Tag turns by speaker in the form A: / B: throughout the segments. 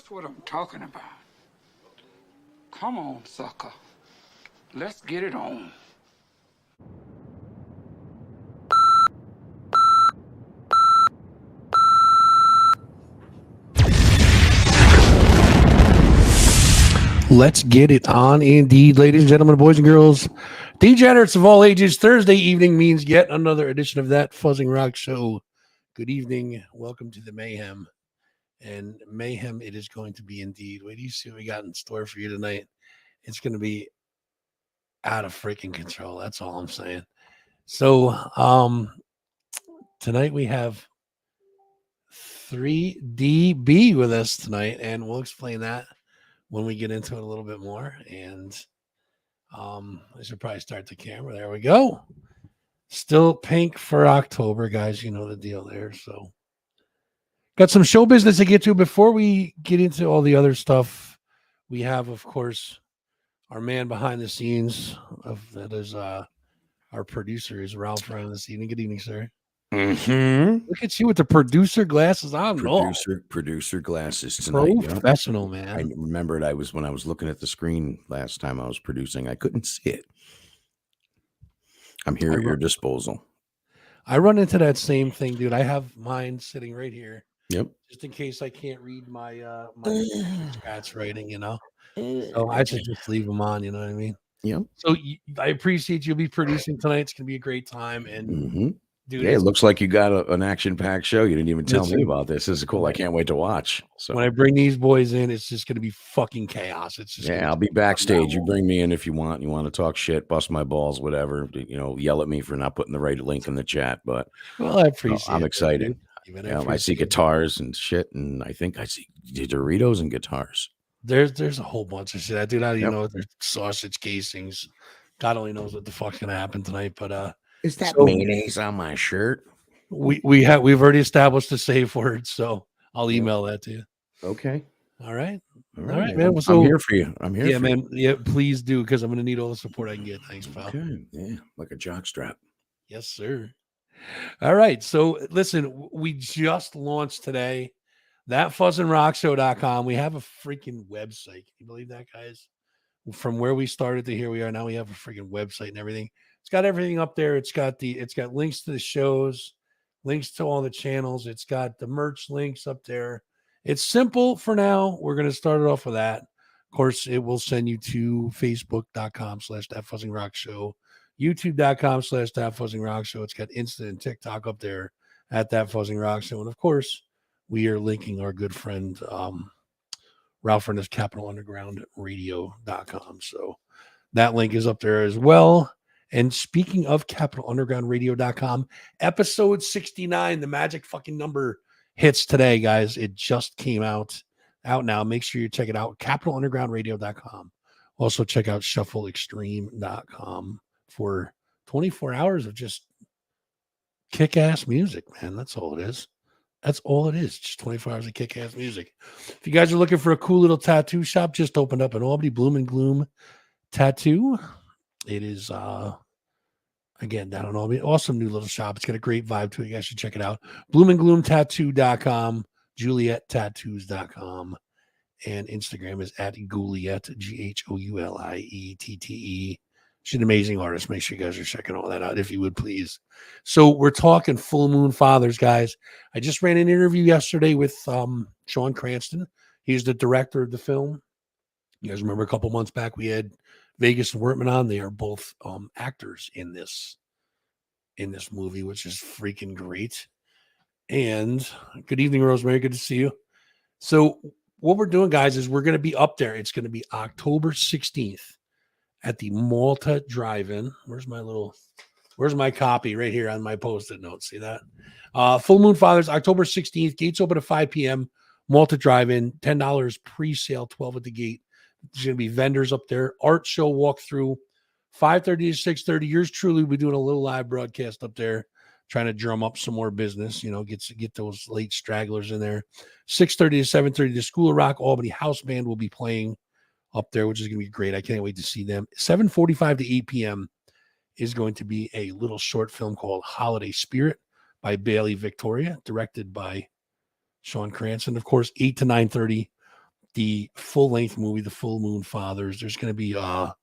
A: That's what I'm talking about. Come on, sucker. Let's get it on.
B: Let's get it on indeed, ladies and gentlemen, boys and girls. Degenerates of all ages, Thursday evening means yet another edition of That Fuzzing Rock Show. Good evening. Welcome to the Mayhem. And Mayhem it is going to be indeed. Wait, do you see what we got in store for you tonight? It's going to be out of freaking control. That's all I'm saying. So tonight we have 3DB with us tonight, and we'll explain that when we get into it a little bit more. And I should probably start the camera. There we go. Still pink for October, guys. You know the deal there. So got some show business to get to before we get into all the other stuff. We have, of course, our man behind the scenes that is our producer is Ralph around this evening. Good evening, sir.
C: Mm-hmm.
B: Look at you with the producer glasses on.
C: Producer glasses tonight.
B: Professional, man.
C: I remembered when I was looking at the screen last time I was producing, I couldn't see it. I'm here at your disposal.
B: I run into that same thing, dude. I have mine sitting right here.
C: Yep.
B: Just in case I can't read my scratch writing, you know. So I should just leave them on, you know what I mean?
C: Yep.
B: So I appreciate you'll be producing tonight. It's gonna be a great time. And dude,
C: it looks like you got an action-packed show. You didn't even tell me about this. This is cool. I can't wait to watch. So
B: when I bring these boys in, it's just gonna be fucking chaos. It's just
C: I'll be backstage. You bring me in if you want. You want to talk shit, bust my balls, whatever. You know, yell at me for not putting the right link in the chat. But
B: well, I appreciate
C: I'm excited. I see guitars and shit, and I think I see Doritos and guitars.
B: There's a whole bunch of shit. Dude, I don't even know there's sausage casings. God only knows what the fuck's gonna happen tonight. But
C: is that mayonnaise on my shirt?
B: We've already established a safe word, so I'll email that to you.
C: Okay.
B: All right,
C: man.
B: Well,
C: I'm here for you. I'm here.
B: Yeah, man. Yeah, please do, because I'm gonna need all the support I can get. Thanks, pal.
C: Okay. Yeah, like a jockstrap.
B: Yes, sir. All right. So listen, we just launched today. ThatFuzzandRockShow.com. We have a freaking website. Can you believe that, guys? From where we started to here we are now, we have a freaking website and everything. It's got everything up there. It's got links to the shows, links to all the channels. It's got the merch links up there. It's simple for now. We're going to start it off with that. Of course, it will send you to Facebook.com/ThatFuzzingRockShow, YouTube.com/ThatFuzzingRockShow. It's got Insta and TikTok up there at That Fuzzing Rock Show. And of course, we are linking our good friend Ralph and his CapitalUndergroundRadio.com. So that link is up there as well. And speaking of CapitalUndergroundRadio.com, episode 69, the magic fucking number hits today, guys. It just came out now. Make sure you check it out. CapitalUndergroundRadio.com. Also check out ShuffleExtreme.com for 24 hours of just kick-ass music, man. That's all it is. That's all it is. Just 24 hours of kick-ass music. If you guys are looking for a cool little tattoo shop, just opened up in Albany, Bloom and Gloom Tattoo. It is, again, down in Albany. Awesome new little shop. It's got a great vibe to it. You guys should check it out. BloomandGloomTattoo.com, JulietTattoos.com, and Instagram is at Gouliette, GHOULIETTE. She's an amazing artist. Make sure you guys are checking all that out, if you would, please. So we're talking Full Moon Fathers, guys. I just ran an interview yesterday with Sean Cranston. He's the director of the film. You guys remember a couple months back we had Vegas and Wortman on. They are both actors in this movie, which is freaking great. And good evening, Rosemary. Good to see you. So what we're doing, guys, is we're going to be up there. It's going to be October 16th. At the Malta Drive-In. Where's my copy? Right here on my post-it note. See that? Full Moon Fathers, October 16th. Gates open at 5 p.m. Malta Drive-In. $10 pre-sale, 12 at the gate. There's going to be vendors up there. Art show walkthrough, 5:30 to 6:30. Yours truly will be doing a little live broadcast up there, trying to drum up some more business, get those late stragglers in there. 6:30 to 7:30, the School of Rock Albany House Band will be playing up there, which is going to be great. I can't wait to see them. 7:45 to 8 p.m. is going to be a little short film called Holiday Spirit by Bailey Victoria, directed by Sean Cranston. Of course, 8 to 9:30, the full-length movie, The Full Moon Fathers. There's going to be a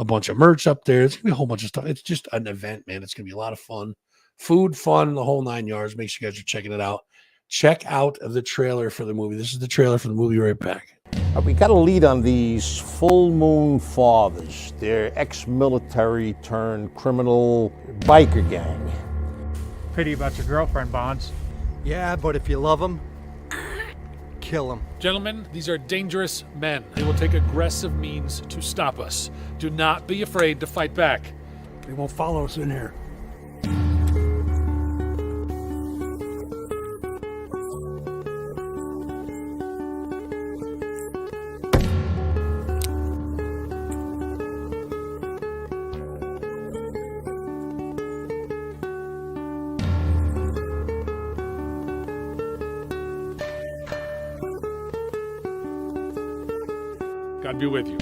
B: bunch of merch up there. It's going to be a whole bunch of stuff. It's just an event, man. It's going to be a lot of fun. Food, fun, the whole 9 yards. Make sure you guys are checking it out. Check out the trailer for the movie. This is the trailer for the movie. Right back.
D: We got a lead on these Full Moon Fathers. They're ex-military turned criminal biker gang.
E: Pity about your girlfriend, Bonds.
F: Yeah, but if you love them, kill them.
G: Gentlemen, these are dangerous men. They will take aggressive means to stop us. Do not be afraid to fight back.
F: They won't follow us in here.
G: God be with you.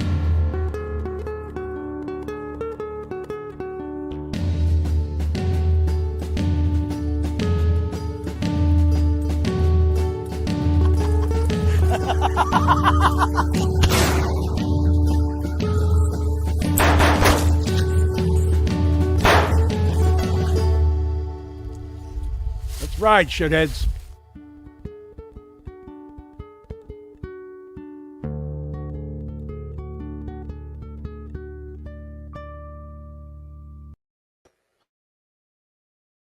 F: Let's ride, shitheads.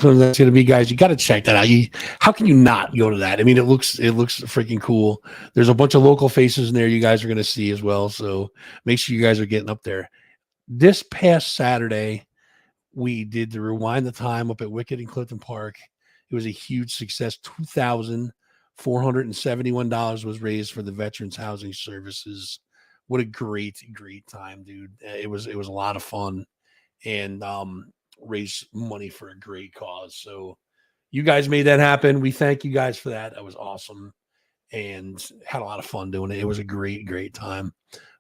B: So that's going to be, guys. You got to check that out. How can you not go to that? I mean, it looks freaking cool. There's a bunch of local faces in there you guys are going to see as well. So make sure you guys are getting up there. This past Saturday, we did the Rewind the Time up at Wicked in Clifton Park. It was a huge success. $2,471 was raised for the Veterans Housing Services. What a great time, dude. It was a lot of fun, and raise money for a great cause. So you guys made that happen. We thank you guys for that. That was awesome, and had a lot of fun doing it. It was a great time.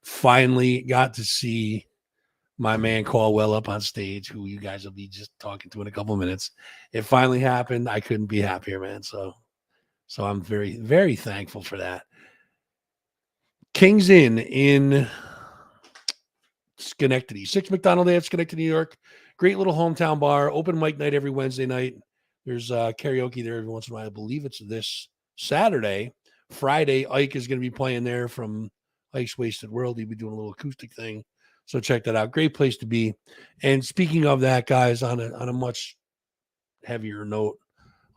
B: Finally got to see my man Caldwell up on stage, who you guys will be just talking to in a couple of minutes. It finally happened. I couldn't be happier, man. So I'm very thankful for that. King's Inn in Schenectady, 6 McDonald Ave, Schenectady, New York. Great little hometown bar. Open mic night every Wednesday night. There's karaoke there every once in a while. I believe it's this Saturday. Friday, Ike is going to be playing there from Ike's Wasted World. He'll be doing a little acoustic thing. So check that out. Great place to be. And speaking of that, guys, on a much heavier note,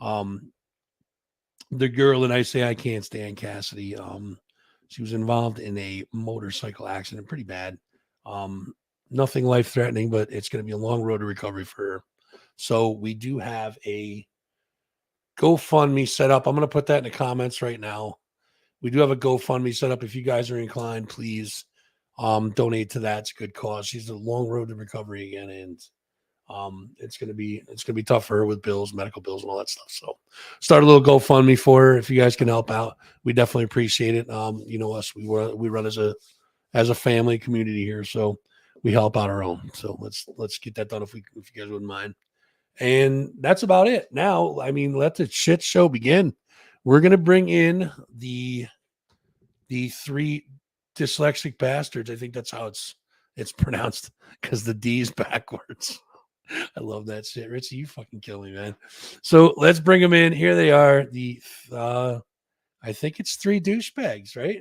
B: the girl that I say I can't stand, Cassidy, she was involved in a motorcycle accident, pretty bad. Nothing life-threatening, but it's going to be a long road to recovery for her. So we do have a GoFundMe set up. I'm going to put that in the comments right now. We do have a GoFundMe set up. If you guys are inclined, please donate to that. It's a good cause. She's a long road to recovery again, and it's going to be tough for her with bills, medical bills, and all that stuff. So start a little GoFundMe for her if you guys can help out. We definitely appreciate it. You know us, we run as a family community here, so we help out our own. So let's get that done if you guys wouldn't mind. And that's about it. Now, I mean, let the shit show begin. We're gonna bring in the three dyslexic bastards. I think that's how it's pronounced, because the D's backwards. I love that shit. Richie, you fucking kill me, man. So let's bring them in. Here they are. I think it's 3 douchebags, right?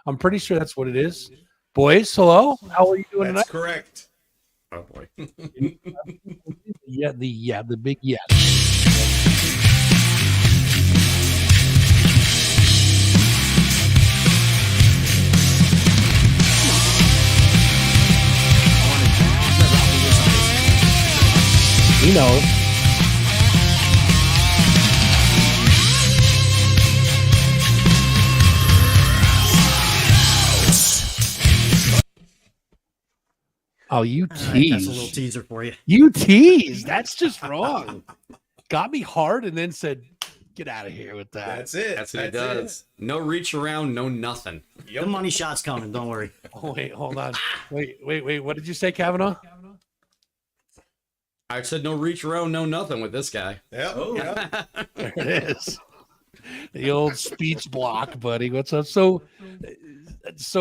B: I'm pretty sure that's what it is. Boys, hello. How are you doing
H: That's
B: tonight?
H: correct. Oh boy.
B: the big yes. You know. Oh, you tease.
I: Right, that's a little teaser for you.
B: You tease. That's just wrong. Got me hard and then said, get out of here with that.
H: That's it.
J: That's what he does. No reach around, no nothing.
I: The money shot's coming. Don't worry.
B: Oh, wait, hold on. Wait. What did you say, Cavanaugh?
J: I said no reach around, no nothing with this guy.
H: Yep. Oh, yeah.
B: There it is. The old speech block, buddy. What's up? So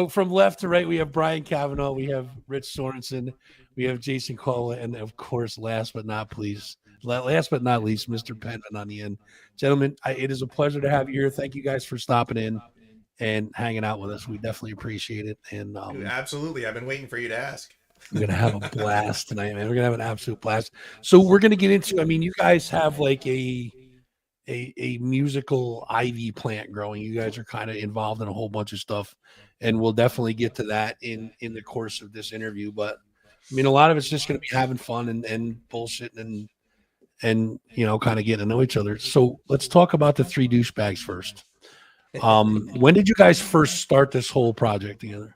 B: from left to right, we have Brian Cavanaugh, we have Rich Sorensen, we have Jason Caldwell, and of course, last but not least, Mr. Pennman on the end. Gentlemen, it is a pleasure to have you here. Thank you guys for stopping in and hanging out with us. We definitely appreciate it. And
H: Dude, absolutely. I've been waiting for you to ask.
B: we're going to have a blast tonight, man. We're going to have an absolute blast. So we're going to get into, I mean, you guys have like a musical ivy plant growing. You guys are kind of involved in a whole bunch of stuff, and we'll definitely get to that in the course of this interview. But I mean, a lot of it's just going to be having fun and bullshitting and kind of getting to know each other. So let's talk about the three douchebags first. When did you guys first start this whole project together?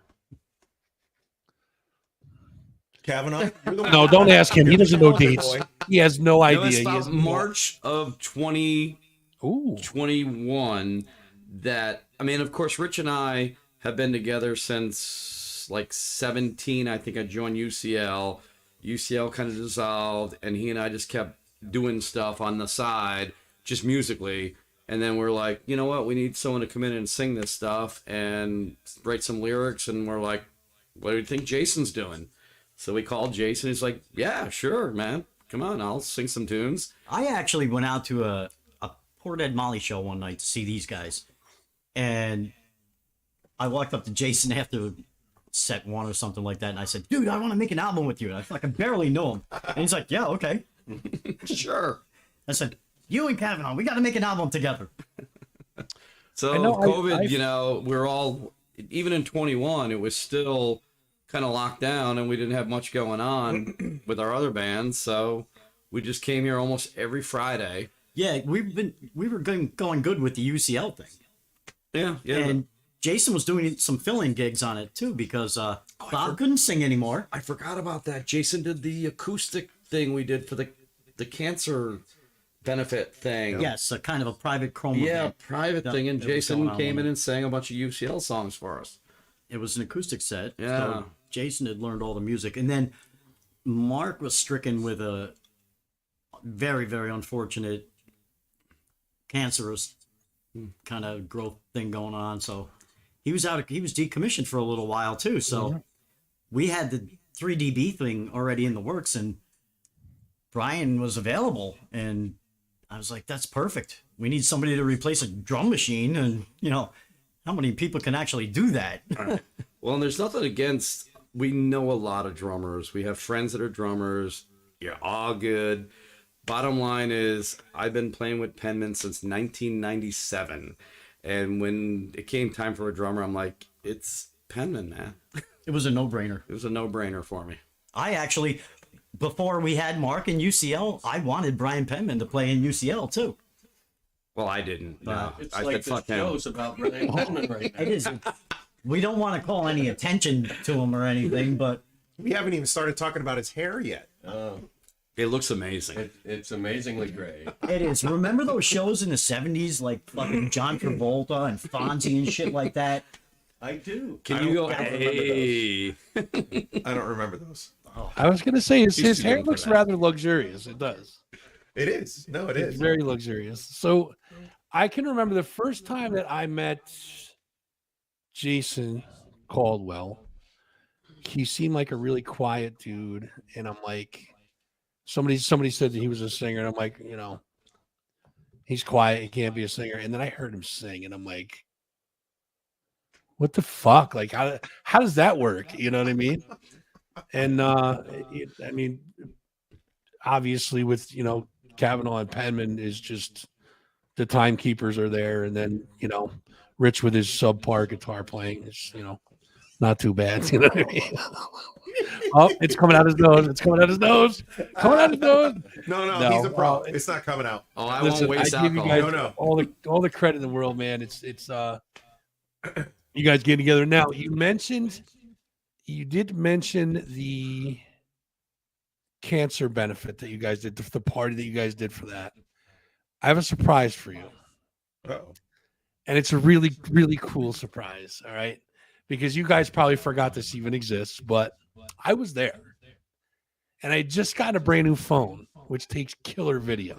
H: Cavanaugh?
B: No, don't ask him. He doesn't know dates. He has no idea.
J: It's
B: He
J: about
B: has
J: March of 2021 that, I mean, of course, Rich and I have been together since like 17. I think I joined UCL. UCL kind of dissolved, and he and I just kept doing stuff on the side, just musically. And then we're like, you know what? We need someone to come in and sing this stuff and write some lyrics. And we're like, what do you think Jason's doing? So we called Jason. He's like, yeah, sure, man. Come on, I'll sing some tunes.
I: I actually went out to a Port Ed Molly show one night to see these guys. And I walked up to Jason after set one or something like that. And I said, dude, I want to make an album with you. And I fucking barely knew him. And he's like, yeah, okay.
J: Sure.
I: I said, you and Cavanaugh, we got to make an album together.
J: So COVID, we're all, even in 21, it was still kind of locked down and we didn't have much going on with our other bands. So we just came here almost every Friday.
I: Yeah, we were going good with the UCL thing.
J: Yeah.
I: And Jason was doing some fill-in gigs on it too because Bob couldn't sing anymore.
J: I forgot about that. Jason did the acoustic thing we did for the cancer benefit thing.
I: Yes, a kind of a private chroma.
J: Yeah,
I: event.
J: private thing. And Jason came in and sang a bunch of UCL songs for us.
I: It was an acoustic set.
J: Yeah.
I: So Jason had learned all the music. And then Mark was stricken with a very, very unfortunate cancerous kind of growth thing going on. So he was decommissioned for a little while too. So we had the 3DB thing already in the works and Brian was available and I was like, that's perfect. We need somebody to replace a drum machine. And how many people can actually do that?
J: Well, and there's nothing against, we know a lot of drummers. We have friends that are drummers. You're all good. Bottom line is, I've been playing with Pennman since 1997. And when it came time for a drummer, I'm like, it's Pennman, man.
I: It was a no-brainer.
J: It was a no-brainer for me.
I: I actually, before we had Mark in UCL, I wanted Brian Pennman to play in UCL too.
J: Well, I didn't. No.
K: It's
J: I
K: like
J: said, fuck
K: this
J: him.
K: show's about Brian Pennman right now.
I: It is. We don't want to call any attention to him or anything, but
H: We haven't even started talking about his hair yet.
J: It looks amazing.
K: It's amazingly great.
I: it is. Remember those shows in the 70s, like fucking John Travolta and Fonzie and shit like that?
K: I do.
J: Can you go, hey?
H: I don't remember those.
B: I was going to say his
J: He's too
B: hair
J: young for
B: looks
J: that.
B: rather luxurious. It does.
H: It is. No, it
B: It's
H: is.
B: very luxurious. So I can remember the first time that I met Jason Caldwell. He seemed like a really quiet dude, and I'm like, somebody said that he was a singer, and I'm like, he's quiet, he can't be a singer. And then I heard him sing, and I'm like, what the fuck? Like, how does that work? You know what I mean? And I mean, obviously with Cavanaugh and Pennman is just the timekeepers are there, and then Rich with his subpar guitar playing is not too bad. You know what I mean? Oh, it's coming out his nose. It's coming out his nose. Coming out his nose.
H: No, he's a pro. It's not coming out.
J: Oh, I
B: Listen,
J: won't waste
B: I give you
J: alcohol.
B: guys all the credit in the world, man. It's you guys getting together now. You did mention the cancer benefit that you guys did, the party that you guys did for that. I have a surprise for you.
H: Uh-oh.
B: And it's a really, really cool surprise. All right. Because you guys probably forgot this even exists, but I was there. And I just got a brand new phone which takes killer video.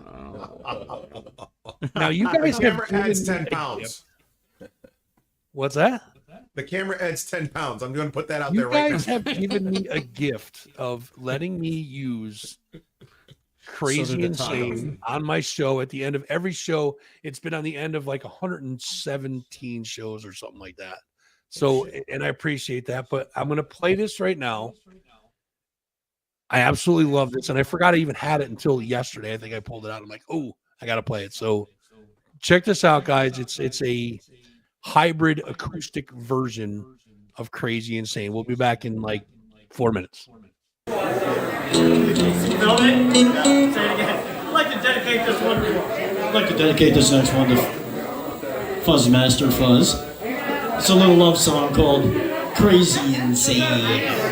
B: Now you guys
H: the
B: have
H: camera adds
B: given
H: 10
B: me-
H: pounds.
B: What's that?
H: The camera adds 10 pounds. I'm going to put that out
B: You
H: there right
B: guys
H: now.
B: have given me a gift of letting me use Crazy
I: So did the
B: Insane on my show at the end of every show. It's been on the end of like 117 shows or something like that. So, and I appreciate that, but I'm going to play this right now. I absolutely love this. And I forgot I even had it until yesterday. I think I pulled it out. I'm like, oh, I got to play it. So check this out, guys. It's a hybrid acoustic version of Crazy Insane. We'll be back in like 4 minutes.
L: Film it? Yeah. Say it again. I'd like to dedicate this one.
M: I'd like to dedicate this next one to Fuzz Master Fuzz. It's a little love song called Crazy Insane.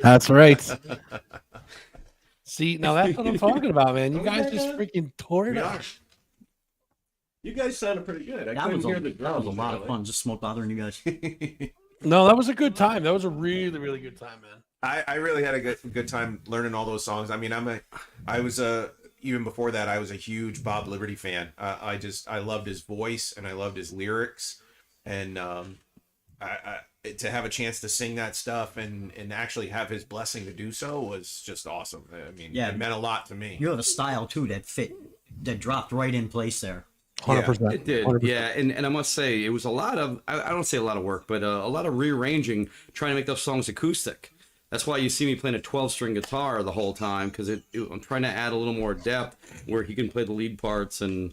B: That's right. See, now that's what I'm talking about, man. You guys just freaking tore it up.
K: You guys sounded pretty good. I
I: That
K: couldn't
I: was
K: hear
I: a,
K: the
I: that
K: drums.
I: was a lot of fun. Just smoke bothering you guys.
B: No, that was a good time. That was a really, really good time, man.
H: I really had a good time learning all those songs. I mean, I was even before that, I was a huge Bob Liberty fan. I loved his voice and I loved his lyrics, and to have a chance to sing that stuff and actually have his blessing to do so was just awesome. I mean,
I: Yeah.
H: it meant a lot to me.
I: You have a style too that fit, that dropped right in place there.
B: 100%.
J: It did,
B: 100%.
J: yeah, and I must say it was a lot of I don't say a lot of work, but a lot of rearranging, trying to make those songs acoustic. That's why you see me playing a 12-string guitar the whole time, because I'm trying to add a little more depth where he can play the lead parts and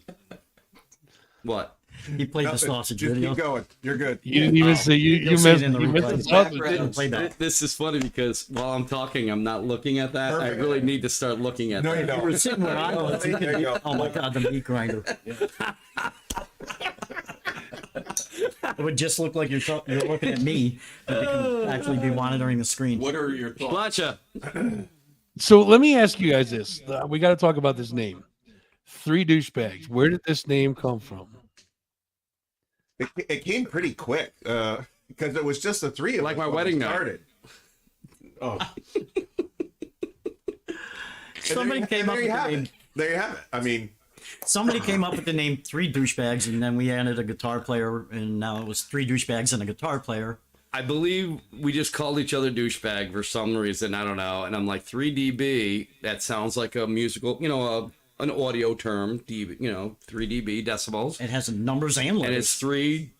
J: what.
I: He played the sausage video.
H: Keep going. You're good.
B: You didn't even say you
I: You'll see it
B: missed,
I: in the
B: you missed
I: replay.
B: the sausage.
I: Background. Play that.
J: This is funny because while I'm talking, I'm not looking at that.
H: Perfect.
J: I really need to start looking at
H: No,
J: that.
H: you don't.
I: You were sitting where I was.
H: There you go.
I: Oh my god, the meat grinder. It would just look like you're looking at me, but they can actually be monitoring the screen.
K: What are your thoughts?
J: Blancha.
B: So let me ask you guys this. We got to talk about this name. Three Douchebags. Where did this name come from?
H: It came pretty quick because it was just the three of
J: Like
H: us
J: my
H: when we
J: wedding night.
H: started. Oh,
I: Somebody came up with the name.
H: There you have it. I mean,
I: Somebody came up with the name Three Douchebags, and then we added a guitar player, and now it was Three Douchebags and a guitar player.
J: I believe we just called each other douchebag for some reason. I don't know. And I'm like 3dB. That sounds like a musical, an audio term. 3dB decibels.
I: It has numbers and letters.
J: And it's three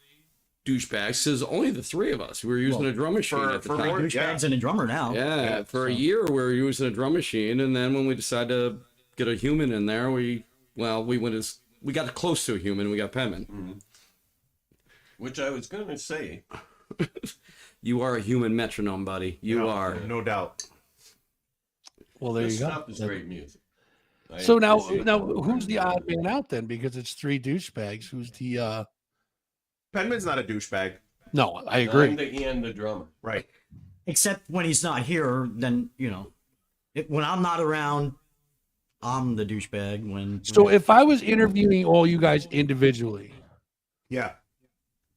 J: douchebags because only the three of us. We were using a drum machine at the time.
I: Three douchebags and a drummer now.
J: Yeah, for a year we were using a drum machine, and then when we decided to get a human in there, we got close to a human. We got Pennman.
K: Mm-hmm. Which I was going to say.
J: You are a human metronome, buddy. You are.
H: no doubt.
B: Well, there
K: This
B: you go.
K: stuff is great music.
B: So now who's the odd man out then? Because it's three douchebags. Who's the
H: Pennman's not a douchebag.
B: No, I agree.
K: I'm the Ian, the drummer.
H: Right.
I: Except when he's not here, then, when I'm not around, I'm the douchebag.
B: So if I was interviewing all you guys individually,
H: yeah,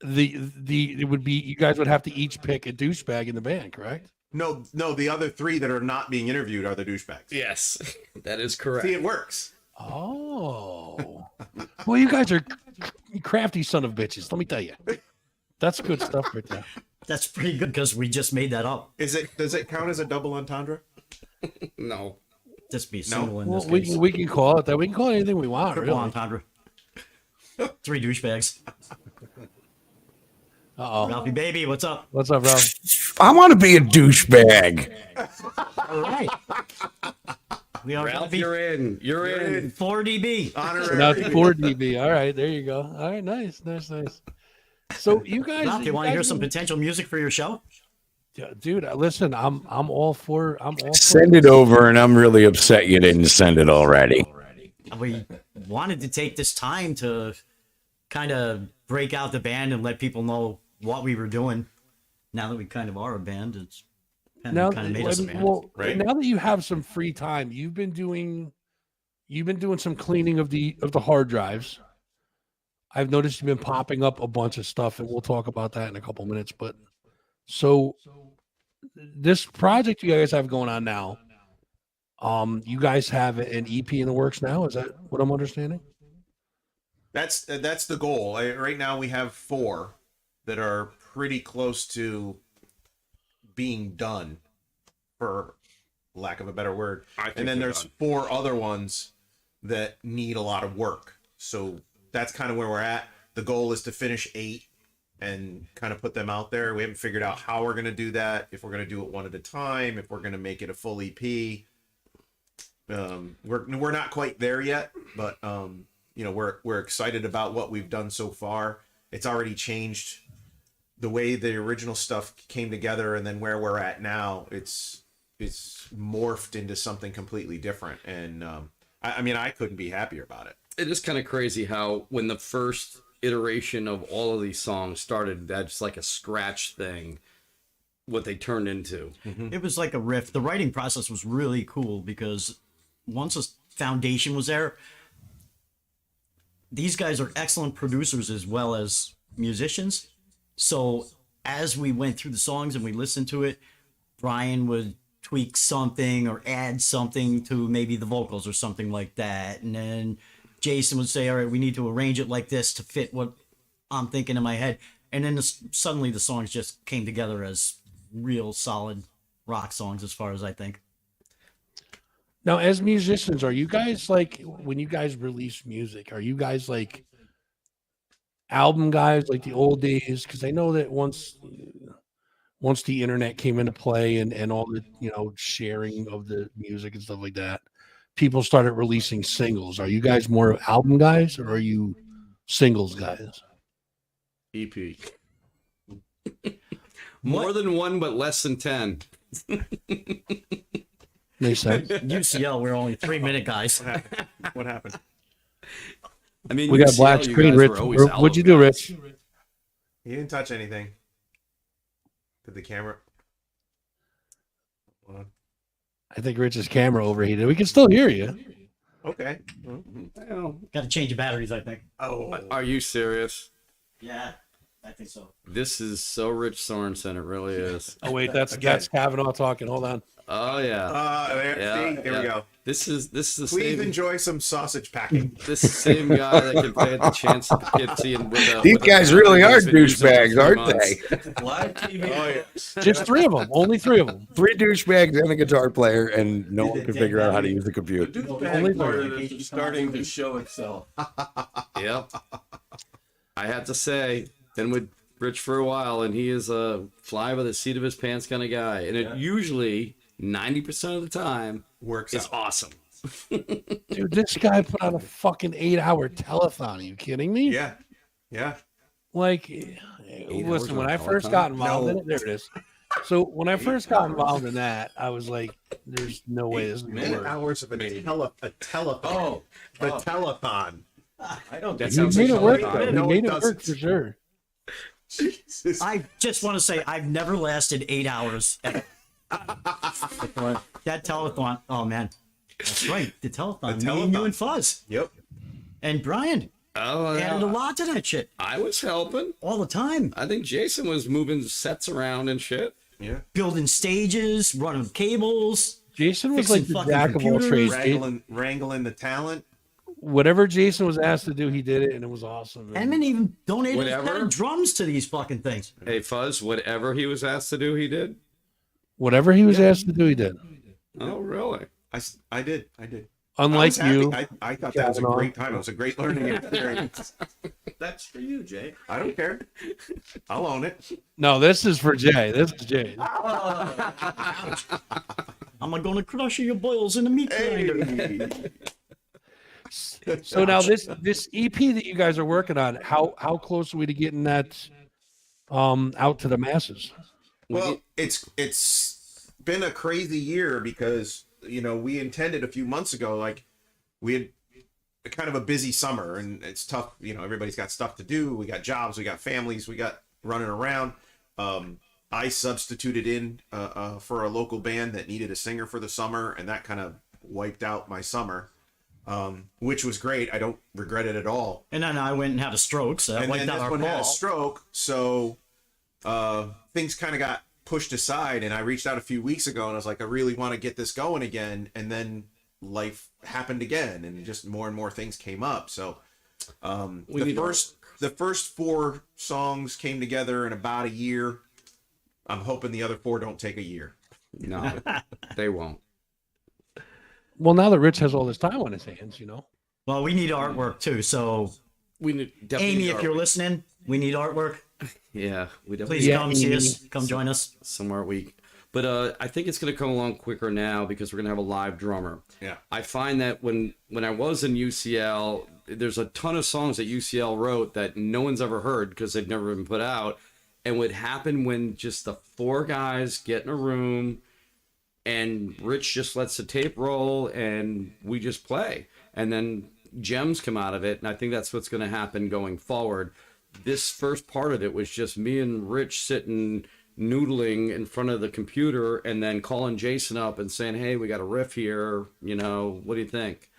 B: it would be, you guys would have to each pick a douchebag in the band, correct?
H: No, the other three that are not being interviewed are the douchebags.
J: Yes, that is correct.
H: See, it works.
B: Oh, well, you guys are crafty son of bitches. Let me tell you, that's good stuff right there.
I: That's pretty good because we just made that up.
H: Does it count as a double entendre?
J: No.
I: Just be single in this
B: Well,
I: case.
B: we can call it that. We can call it anything we want.
I: Triple
B: Really.
I: entendre. Three douchebags.
B: Uh-oh.
I: Ralphie baby, what's up?
B: What's up, Ralph?
C: I want to be a douchebag.
I: All right. We are
J: Ralph, you're in. You're in.
I: 4dB.
B: So now it's 4dB. All right, there you go. All right, nice. So you guys,
I: Ralph, you want to hear some potential music for your show?
B: Yeah, dude, listen, I'm all for.
C: Send it over, and I'm really upset you didn't send it already.
I: We wanted to take this time to kind of break out the band and let people know what we were doing. Now that we kind of are a band, it's kind of made us a band.
B: Well, now that you have some free time, you've been doing some cleaning of the hard drives. I've noticed you've been popping up a bunch of stuff, and we'll talk about that in a couple minutes. But so this project you guys have going on now, you guys have an EP in the works now. Is that what I'm understanding?
H: That's the goal. Right now we have 4 that are pretty close to being done, for lack of a better word. And then there's 4 other ones that need a lot of work. So that's kind of where we're at. The goal is to finish 8 and kind of put them out there. We haven't figured out how we're going to do that, if we're going to do it one at a time, if we're going to make it a full EP. We're not quite there yet, but we're excited about what we've done so far. It's already changed the way the original stuff came together, and then where we're at now, it's morphed into something completely different. And I couldn't be happier about it.
J: It is kind of crazy how when the first iteration of all of these songs started, that's like a scratch thing, what they turned into.
I: It was like a riff. The writing process was really cool because once a foundation was there, these guys are excellent producers as well as musicians. So as we went through the songs and we listened to it, Brian would tweak something or add something to maybe the vocals or something like that. And then Jason would say, all right, we need to arrange it like this to fit what I'm thinking in my head. And then suddenly the songs just came together as real solid rock songs, as far as I think.
B: Now, as musicians, are you guys like, when you guys release music, are you guys like album guys like the old days? Because I know that once the internet came into play and all the sharing of the music and stuff like that, people started releasing singles. Are you guys more album guys, or are you singles guys?
J: EP. More than one, but less than 10.
B: Makes sense.
I: UCL, we're only 3-minute guys.
H: What happened?
J: I mean,
B: we got
J: UCL,
B: black
J: you
B: screen,
J: guys
B: Rich.
J: were always
B: What'd you do,
J: album
B: Rich?
H: He didn't touch anything. Did the camera? Hold on.
B: I think Rich's camera overheated. We can still hear you.
H: Okay.
I: Well, got to change the batteries, I think.
J: Oh, are you serious?
I: Yeah, I think so.
J: This is so Rich Sorensen. It really is.
B: Oh wait, that's Cavanaugh talking. Hold on.
J: Oh yeah.
H: There we go.
J: This is the
H: Please
J: same.
H: enjoy some sausage packing.
J: This same guy that can play at the chance of Poughkeepsie and with
C: These guys really are douchebags, aren't they?
K: Live TV.
H: Oh, yeah.
B: Just 3 of them. Only 3 of them.
C: 3 douchebags and a guitar player, and no one can figure out how to use the computer.
K: Only part of it is starting to show itself.
J: Yep. I have to say, been with Rich for a while, and he is a fly by the seat of his pants kind of guy, and it usually 90% of the time
H: Works
J: is
H: out.
J: awesome.
B: Dude, this guy put out a fucking 8-hour telethon. Are you kidding me?
H: Yeah. Yeah.
B: Like,
J: hours
B: listen,
J: on
B: when
J: a
B: I first
J: telethon?
B: got involved in
H: No.
B: it, there it is. So when I first got involved in that, I was like, "There's no way this is gonna
H: 8
B: work."
H: hours of a telethon.
K: Oh,
H: The telethon.
K: I don't
J: That
K: think
B: You
J: sounds
B: made
J: like
B: it work.
J: telethon.
B: Though. You
H: No,
B: made
H: it
B: it work
H: doesn't.
B: for sure.
H: Jesus.
I: I just want to say I've never lasted 8 hours. That telethon. Oh man, that's right. The telethon. Me and you
H: telethon.
I: and Fuzz
H: Yep.
I: and Brian
J: Oh,
I: added a
J: yeah.
I: lot to that shit
J: I was helping.
I: all the time.
J: I think Jason was moving sets around and shit.
H: Yeah.
I: Building stages, running cables.
B: Jason was
I: Fixing
B: like the
I: fucking
B: jack of all
I: computers.
B: trades.
H: Wrangling the talent.
B: Whatever Jason was asked to do, he did it, and it was awesome. man.
I: Pennman even donated a
J: Whatever.
I: set of drums to these fucking things.
J: Hey, Fuzz, whatever he was asked to do, he did.
B: Whatever he was asked to do, he did.
J: Oh, really?
H: I did. I
B: Unlike
H: was happy.
B: you,
H: I thought that was a
B: Cavanaugh.
H: great time. It was a great learning experience.
K: that's for you, Jay.
H: I don't care. I'll own it.
B: no, this is for Jay. This is Jay.
I: I'm gonna crush your boils in the meat grinder.
B: So now this EP that you guys are working on, how close are we to getting that out to the masses?
H: Well, it's been a crazy year because we intended a few months ago, like we had kind of a busy summer, and it's tough. Everybody's got stuff to do. We got jobs, we got families, we got running around. I substituted in for a local band that needed a singer for the summer, and that kind of wiped out my summer, which was great. I don't regret it at all.
I: And then I went and had a stroke, so that
H: And
I: wiped
H: then
I: out
H: this
I: our
H: one had a
I: fall.
H: stroke, so things kind of got pushed aside, and I reached out a few weeks ago and I was like, I really want to get this going again, and then life happened again, and just more and more things came up. So the first 4 songs came together in about a year. I'm hoping the other 4 don't take a year.
J: No, they won't.
B: Well, now that Rich has all this time on his hands,
I: Well, we need artwork too. So,
J: We definitely
I: Amy,
J: need
I: if you're
J: artwork.
I: listening, we need artwork.
J: Yeah, we definitely
I: Please
B: Yeah,
I: come see
B: Amy.
I: us. Come join us.
J: somewhere week. But I think it's going to come along quicker now because we're going to have a live drummer.
H: Yeah.
J: I find that when I was in UCL, there's a ton of songs that UCL wrote that no one's ever heard because they've never been put out. And what happened when just the 4 guys get in a room and Rich just lets the tape roll and we just play. And then gems come out of it. And I think that's what's going to happen going forward. This first part of it was just me and Rich sitting noodling in front of the computer and then calling Jason up and saying, hey, we got a riff here. What do you think?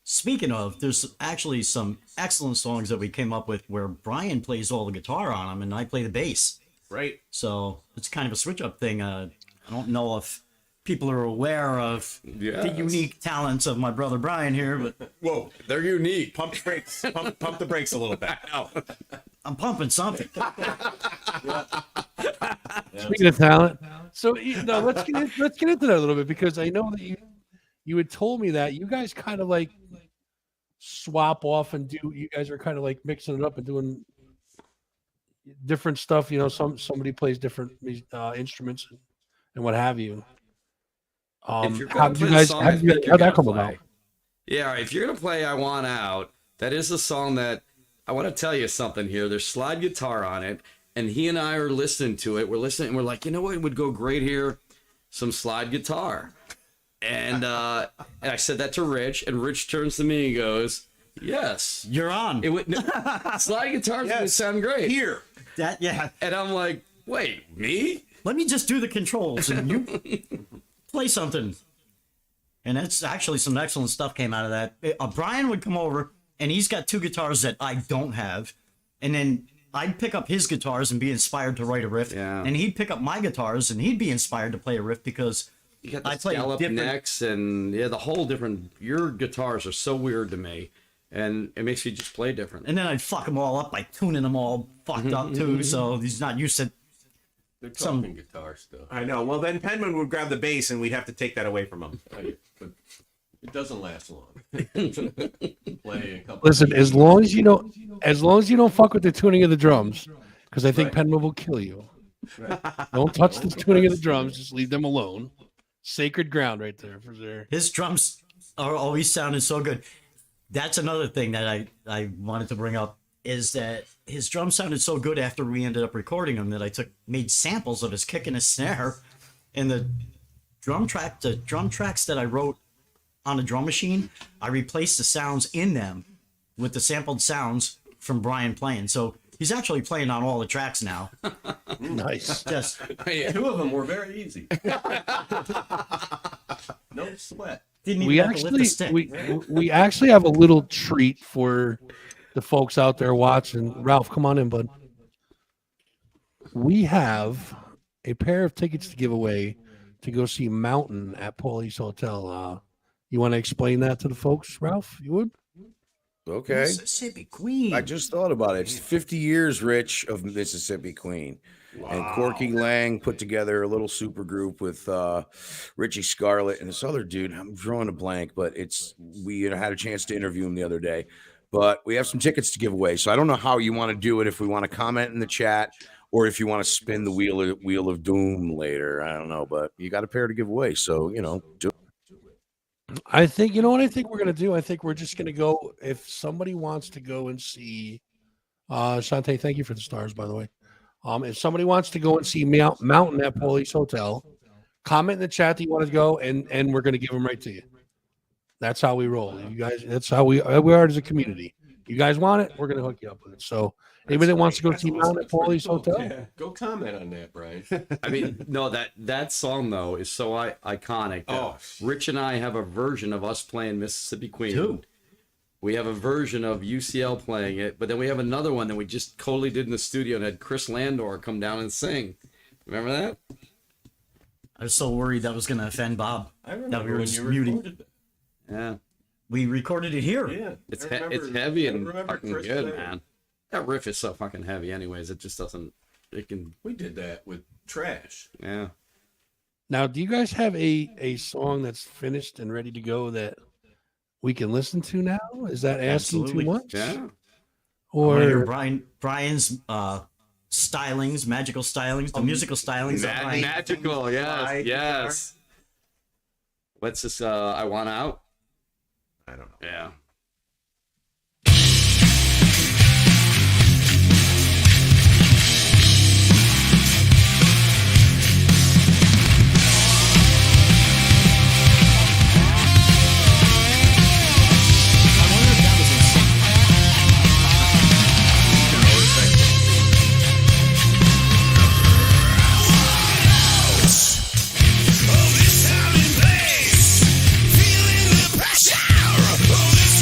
I: Speaking of, there's actually some excellent songs that we came up with where Brian plays all the guitar on them and I play the bass.
H: Right.
I: So it's kind of a switch up thing. I don't know if people are aware of the unique talents of my brother Brian here, but
H: Whoa,
J: They're unique.
H: pump the brakes. Pump the brakes a little bit.
I: I'm pumping something.
B: Speaking of talent, so let's get into that a little bit because I know that you had told me that you guys kind of like swap off and do. You guys are kind of like mixing it up and doing different stuff. Somebody plays different instruments and what have you.
J: If you're
B: How
J: gonna
B: did you
J: play the
B: guys?
J: song I think you're
B: How'd that
J: gonna
B: come
J: play.
B: about?
J: Yeah, if you're gonna play "I Want Out," that is a song that I want to tell you something here. There's slide guitar on it, and he and I are listening to it. We're listening, and we're like, you know what would go great here? Some slide guitar. And I said that to Rich, and Rich turns to me and goes, "Yes,
I: You're on.
J: it would slide guitars would sound great
H: Here.
I: That yeah.
J: And I'm like, wait, me?
I: Let me just do the controls and you play something. And that's actually some excellent stuff came out of that. Brian would come over, and he's got 2 guitars that I don't have. And then I'd pick up his guitars and be inspired to write a riff.
J: Yeah.
I: And he'd pick up my guitars, and he'd be inspired to play a riff because
J: You got the
I: I play
J: scallop
I: different
J: necks and the whole different. Your guitars are so weird to me, and it makes you just play different.
I: And then I'd fuck them all up by tuning them all fucked up too. So he's not used to
K: They're talking guitar stuff.
H: I know. Well, then Pennman would grab the bass, and we'd have to take that away from him.
K: But it doesn't last long. Play a couple
B: Listen,
K: of
B: as long as you don't fuck with the tuning of the drums, because I think Pennman will kill you.
K: Right.
B: Don't touch the tuning of the drums. Just leave them alone. Sacred ground right there for sure.
I: His drums are always sounding so good. That's another thing that I wanted to bring up is that his drums sounded so good after we ended up recording them that I made samples of his kick and his snare, and the drum tracks that I wrote on a drum machine, I replaced the sounds in them with the sampled sounds from Brian playing. So he's actually playing on all the tracks now.
B: Nice.
I: Just
K: 2 of them were very easy. No sweat.
I: didn't even
B: We
I: have to lift the
B: actually
I: stick.
B: we actually have a little treat for the folks out there watching. Ralph, come on in, bud. We have a pair of tickets to give away to go see Mountain at Paulie's Hotel. You want to explain that to the folks, Ralph? You would?
C: Okay.
I: Mississippi Queen.
C: I just thought about it. It's 50 years, Rich, of Mississippi Queen. Wow. And Corky Lang put together a little super group with Richie Scarlett and this other dude. I'm drawing a blank, but we had a chance to interview him the other day. But we have some tickets to give away. So I don't know how you want to do it, if we want to comment in the chat or if you want to spin the wheel of doom later. I don't know, but you got a pair to give away. So, do it.
B: I think, you know what I think we're going to do? I think we're just going to go, if somebody wants to go and see, Shantae, thank you for the stars, by the way. If somebody wants to go and see Mountain at Paulie's Hotel, comment in the chat that you want to go, and we're going to give them right to you. That's how we roll. You guys, that's how we are as a community. You guys want it, we're going to hook you up with it. So anybody that wants to go see Mountain at Paulie's Hotel,
K: yeah. Go comment on that, Brian.
J: I mean, no, that song though is so iconic. Rich and I have a version of us playing Mississippi Queen.
I: Too.
J: We have a version of UCL playing it, but then we have another one that we just totally did in the studio and had Chris Landor come down and sing. Remember that?
I: I was so worried that was going to offend Bob.
K: I remember when you recorded it.
J: Yeah.
I: We recorded it here.
K: Yeah.
J: It's heavy and fucking good, man. That riff is so fucking heavy anyways. It just doesn't,
K: We did that with Trash.
J: Yeah.
B: now, do you guys have a song that's finished and ready to go that we can listen to now? Is that asking
I: Absolutely.
B: too much?
J: Yeah.
B: Or
I: Brian's stylings, magical stylings, the musical stylings. of Brian.
J: Magical, yes, yes. What's this? I Want Out?
H: I don't know.
J: Yeah.
N: Feeling the pressure of this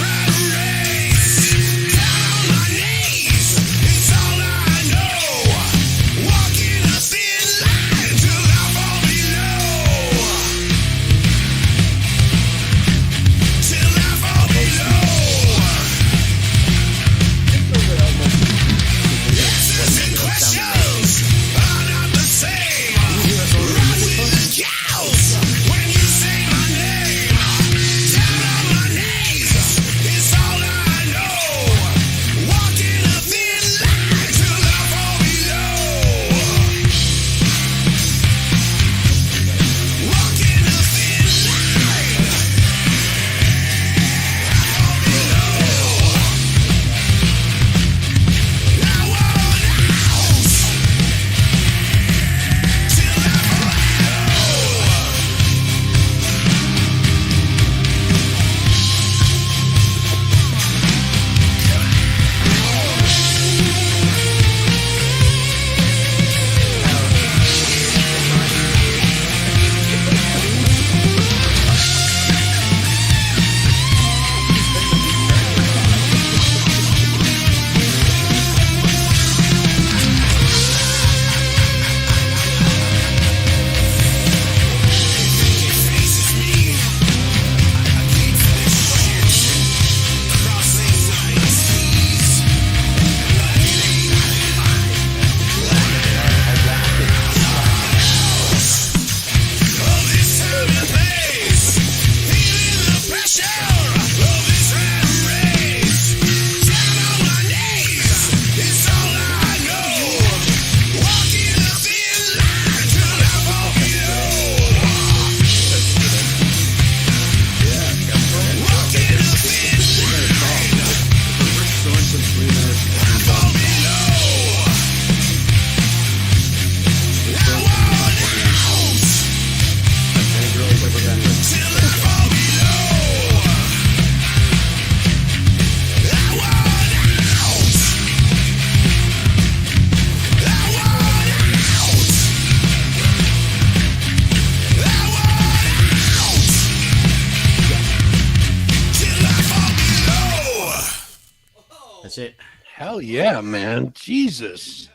I: That's it.
B: Hell yeah, man. Jesus.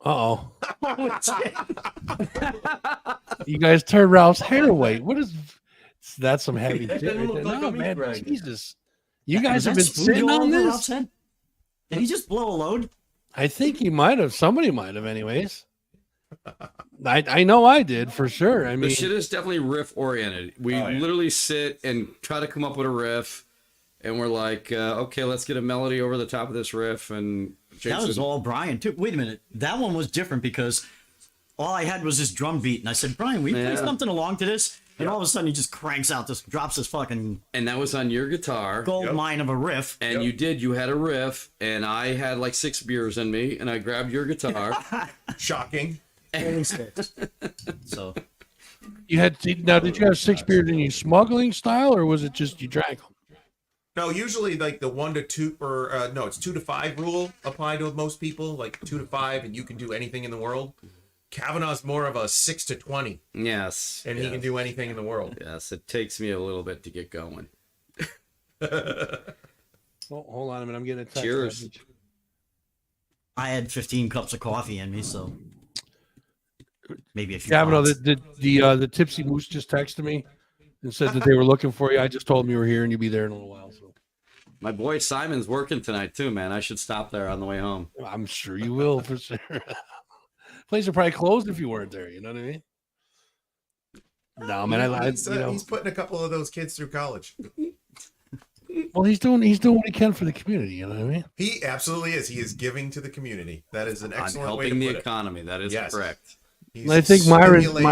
B: Uh-oh. You guys turned Ralph's hair white. What is... That's some heavy
K: That
B: shit.
K: didn't look like
B: No,
K: a meat
B: man.
K: grinder.
B: Jesus. You guys have been
I: spoon
B: sitting
I: all
B: on
I: over
B: this?
I: Ralph's head? Did he just blow a load?
B: I think he might have. Somebody might have, anyways. I know I did for sure. I
J: The
B: mean,
J: shit is definitely riff oriented. We literally sit and try to come up with a riff, and we're like, okay, let's get a melody over the top of this riff. And
I: That was
J: Jason,
I: all Brian too. Wait a minute, that one was different because all I had was this drum beat, and I said, Brian, we play something along to this? And all of a sudden, he just cranks out this, drops this fucking,
J: and that was on your guitar,
I: gold mine of a riff.
J: And you had a riff, and I had like 6 beers in me, and I grabbed your guitar.
H: Shocking.
I: So
B: you had now. Did you have 6 beers in you smuggling style, or was it just you drank them?
H: No, usually like the 1 to 2 or no, it's 2 to 5 rule applied to most people, like 2 to 5, and you can do anything in the world. Kavanaugh's more of a 6 to 20.
J: Yes.
H: And he can do anything in the world.
J: Yes, it takes me a little bit to get going.
B: Oh, hold on a minute. I'm getting a text
J: Cheers.
B: message.
I: I had 15 cups of coffee in me, so maybe a few.
B: Kavanaugh,
I: pots.
B: the Tipsy Moose just texted me and said that they were looking for you. I just told them you were here and you'd be there in a little while. So
J: My boy Simon's working tonight too, man. I should stop there on the way home.
B: I'm sure you will for sure. Place would probably closed if you weren't there. You know what I mean? No, man.
H: He's putting a couple of those kids through college.
B: Well, he's doing what he can for the community. You know what I mean?
H: He absolutely is. He is giving to the community. That is an excellent way to
J: helping the
H: put it.
J: economy. That is correct.
H: He's
B: I think
H: stimulating-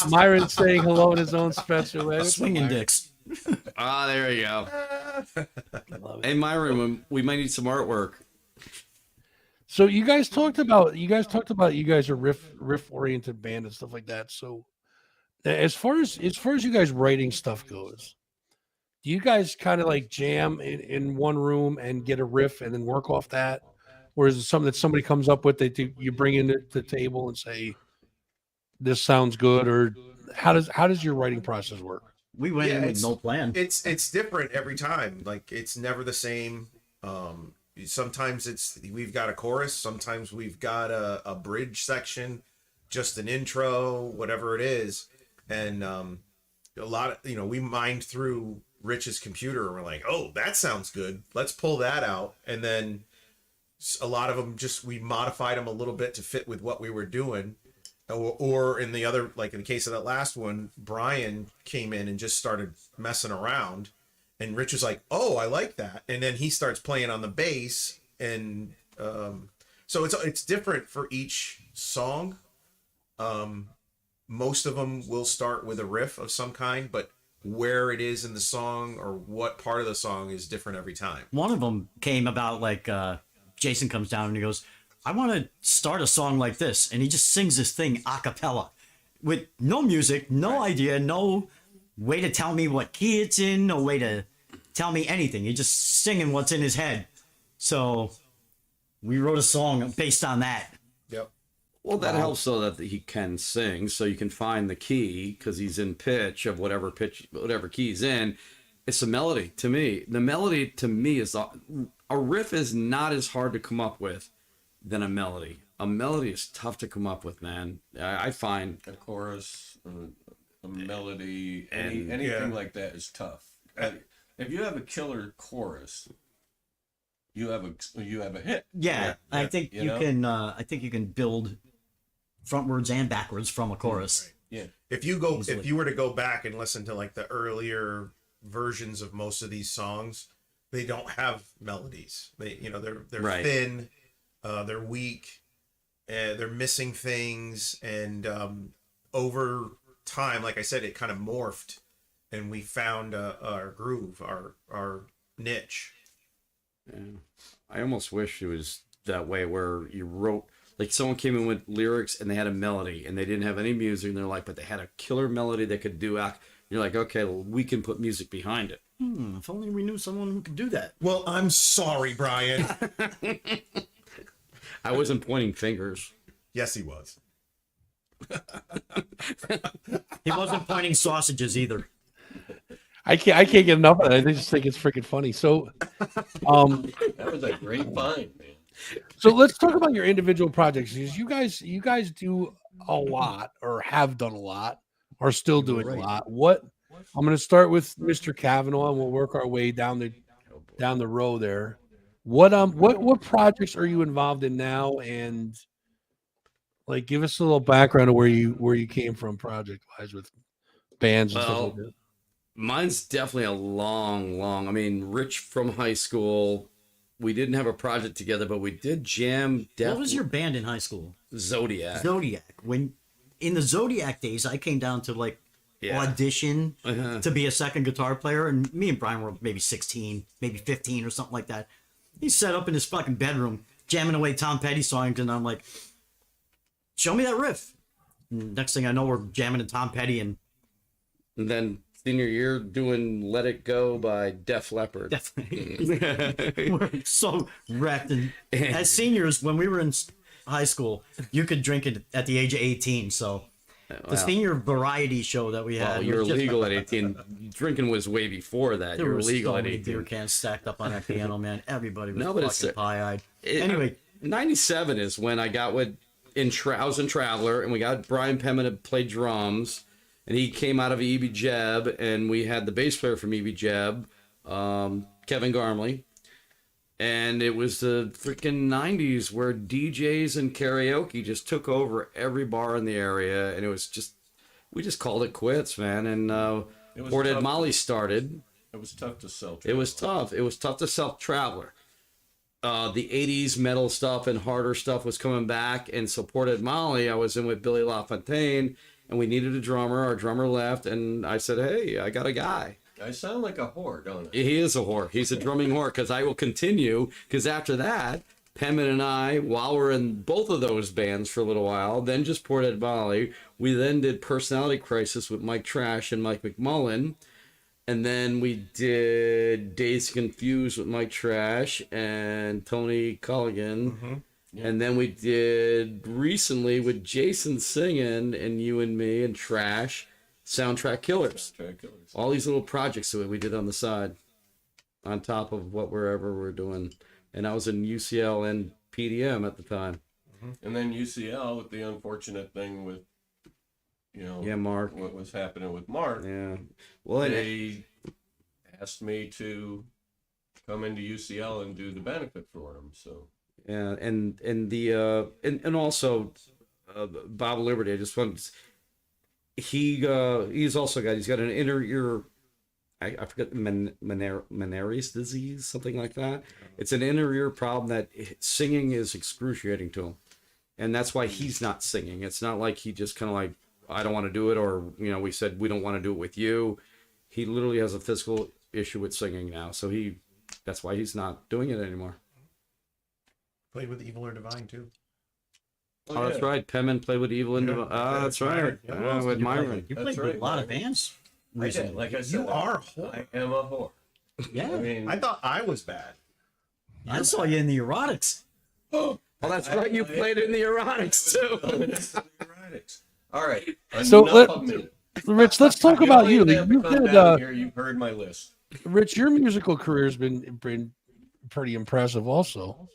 B: Myron's saying hello in his own special way.
I: Swinging dicks.
J: There you go. Hey, Myron, we might need some artwork.
B: So you guys talked about you guys are riff oriented band and stuff like that. So as far as you guys writing stuff goes, do you guys kind of like jam in one room and get a riff and then work off that, or is it something that somebody comes up with that you bring into the table and say this sounds good, or how does your writing process work?
I: We went in with no plan.
H: It's different every time. Like it's never the same. Sometimes we've got a chorus, sometimes we've got a bridge section, just an intro, whatever it is. And a lot of, we mined through Rich's computer and we're like, oh, that sounds good, let's pull that out. And then a lot of them we modified them a little bit to fit with what we were doing. Or in the other, like in the case of that last one, Brian came in and just started messing around. And Rich was like, oh, I like that. And then he starts playing on the bass. And so it's different for each song. Most of them will start with a riff of some kind, but where it is in the song or what part of the song is different every time.
I: One of them came about like Jason comes down and he goes, I want to start a song like this. And he just sings this thing a cappella with no music, no idea, no way to tell me what key it's in, no way to tell me anything. He's just singing what's in his head. So we wrote a song based on that.
H: Yep.
J: Well, that helps so that he can sing, so you can find the key because he's in pitch of whatever key he's in. It's a melody to me. The melody to me is a riff is not as hard to come up with than a melody. A melody is tough to come up with, man. I find
K: a chorus, a melody, anything like that is tough. If you have a killer chorus, you have a hit.
I: Yeah, I think you
K: know?
I: can. I think you can build frontwards and backwards from a chorus.
K: Yeah.
H: If you were to go back and listen to like the earlier versions of most of these songs, they don't have melodies. They're
J: Right.
H: thin, they're weak, they're missing things, and over time, like I said, it kind of morphed, and we found our groove, our niche.
J: Yeah. I almost wish it was that way where you wrote, like someone came in with lyrics and they had a melody and they didn't have any music and they're like, but they had a killer melody that could do act. You're like, okay, well, we can put music behind it.
I: If only we knew someone who could do that.
H: Well, I'm sorry, Brian.
J: I wasn't pointing fingers.
H: Yes, he was.
I: He wasn't pointing sausages either.
B: I can't get enough of it. I just think it's freaking funny. So
K: That was a great find, man.
B: So let's talk about your individual projects. Because you guys do a lot, or have done a lot, are still doing a lot. What I'm going to start with Mr. Cavanaugh, and we'll work our way down the row there. What projects are you involved in now, and like give us a little background of where you came from project wise with bands and stuff like that.
J: Mine's definitely a long. I mean, Rich from high school. We didn't have a project together, but we did jam.
I: What was your band in high school?
J: Zodiac.
I: When in the Zodiac days, I came down to like audition to be a second guitar player, and me and Brian were maybe 16, maybe 15 or something like that. He's set up in his fucking bedroom, jamming away Tom Petty songs, and I'm like, show me that riff. And next thing I know, we're jamming to Tom Petty, and
J: then senior year doing Let It Go by Def Leppard.
I: Definitely. We're so wrecked. And as seniors, when we were in high school, you could drink it at the age of 18. So the senior variety show that we had.
J: Well, you're legal at 18. Drinking was way before that. You were legal at 18.
I: Beer cans stacked up on that piano, man. Everybody was fucking pie-eyed. Anyway,
J: 97 is when I got I was in Traveler, and we got Brian Pennman to play drums. And he came out of E.B. Jeb, and we had the bass player from E.B. Jeb, Kevin Garmley. And it was the freaking 90s where DJs and karaoke just took over every bar in the area. And it was just, we just called it quits, man. And Port Ed Molly started.
K: It was tough to sell
J: Traveler. It was tough. It was tough to sell Traveler. The 80s metal stuff and harder stuff was coming back. And so Port Ed Molly, I was in with Billy LaFontaine. And we needed a drummer. Our drummer left, and I said, hey, I got a guy.
K: I sound like a whore, don't I?
J: He is a whore. He's a drumming whore, because I will continue, because after that, Pennman and I, while we're in both of those bands for a little while, then just Port Ed Molly, we then did Personality Crisis with Mike Trash and Mike McMullen, and then we did Dazed Confused with Mike Trash and Tony Culligan. Mm-hmm. And then we did recently with Jason singing and you and me and Trash, Soundtrack Killers. All these little projects that we did on the side, on top of whatever we're doing. And I was in UCL and PDM at the time.
K: And then UCL with the unfortunate thing with,
J: Mark.
K: What was happening with Mark.
J: Yeah. Well,
K: they asked me to come into UCL and do the benefit for him. So.
J: Yeah, and also Bob Liberty. I just want he's also he's got an inner ear. I forget Meniere's disease, something like that. It's an inner ear problem that singing is excruciating to him, and that's why he's not singing. It's not like he just kind of like I don't want to do it, or we said we don't want to do it with you. He literally has a physical issue with singing now, so that's why he's not doing it anymore.
N: Played with Evil or Divine too.
J: Oh, that's right. Pennman played with Evil and Divine. Oh, that's right.
N: Yeah,
J: with Myron.
I: You played with a lot of bands recently.
K: Like I said,
N: you are a whore.
K: I am a whore.
I: Yeah.
N: I thought I was bad.
I: I saw you in the Erotics.
J: Oh, that's right. You played in the Erotics too.
K: Erotics. All right.
B: So Rich, let's talk about you.
K: You've heard my list.
B: Rich, your musical career has been pretty impressive also.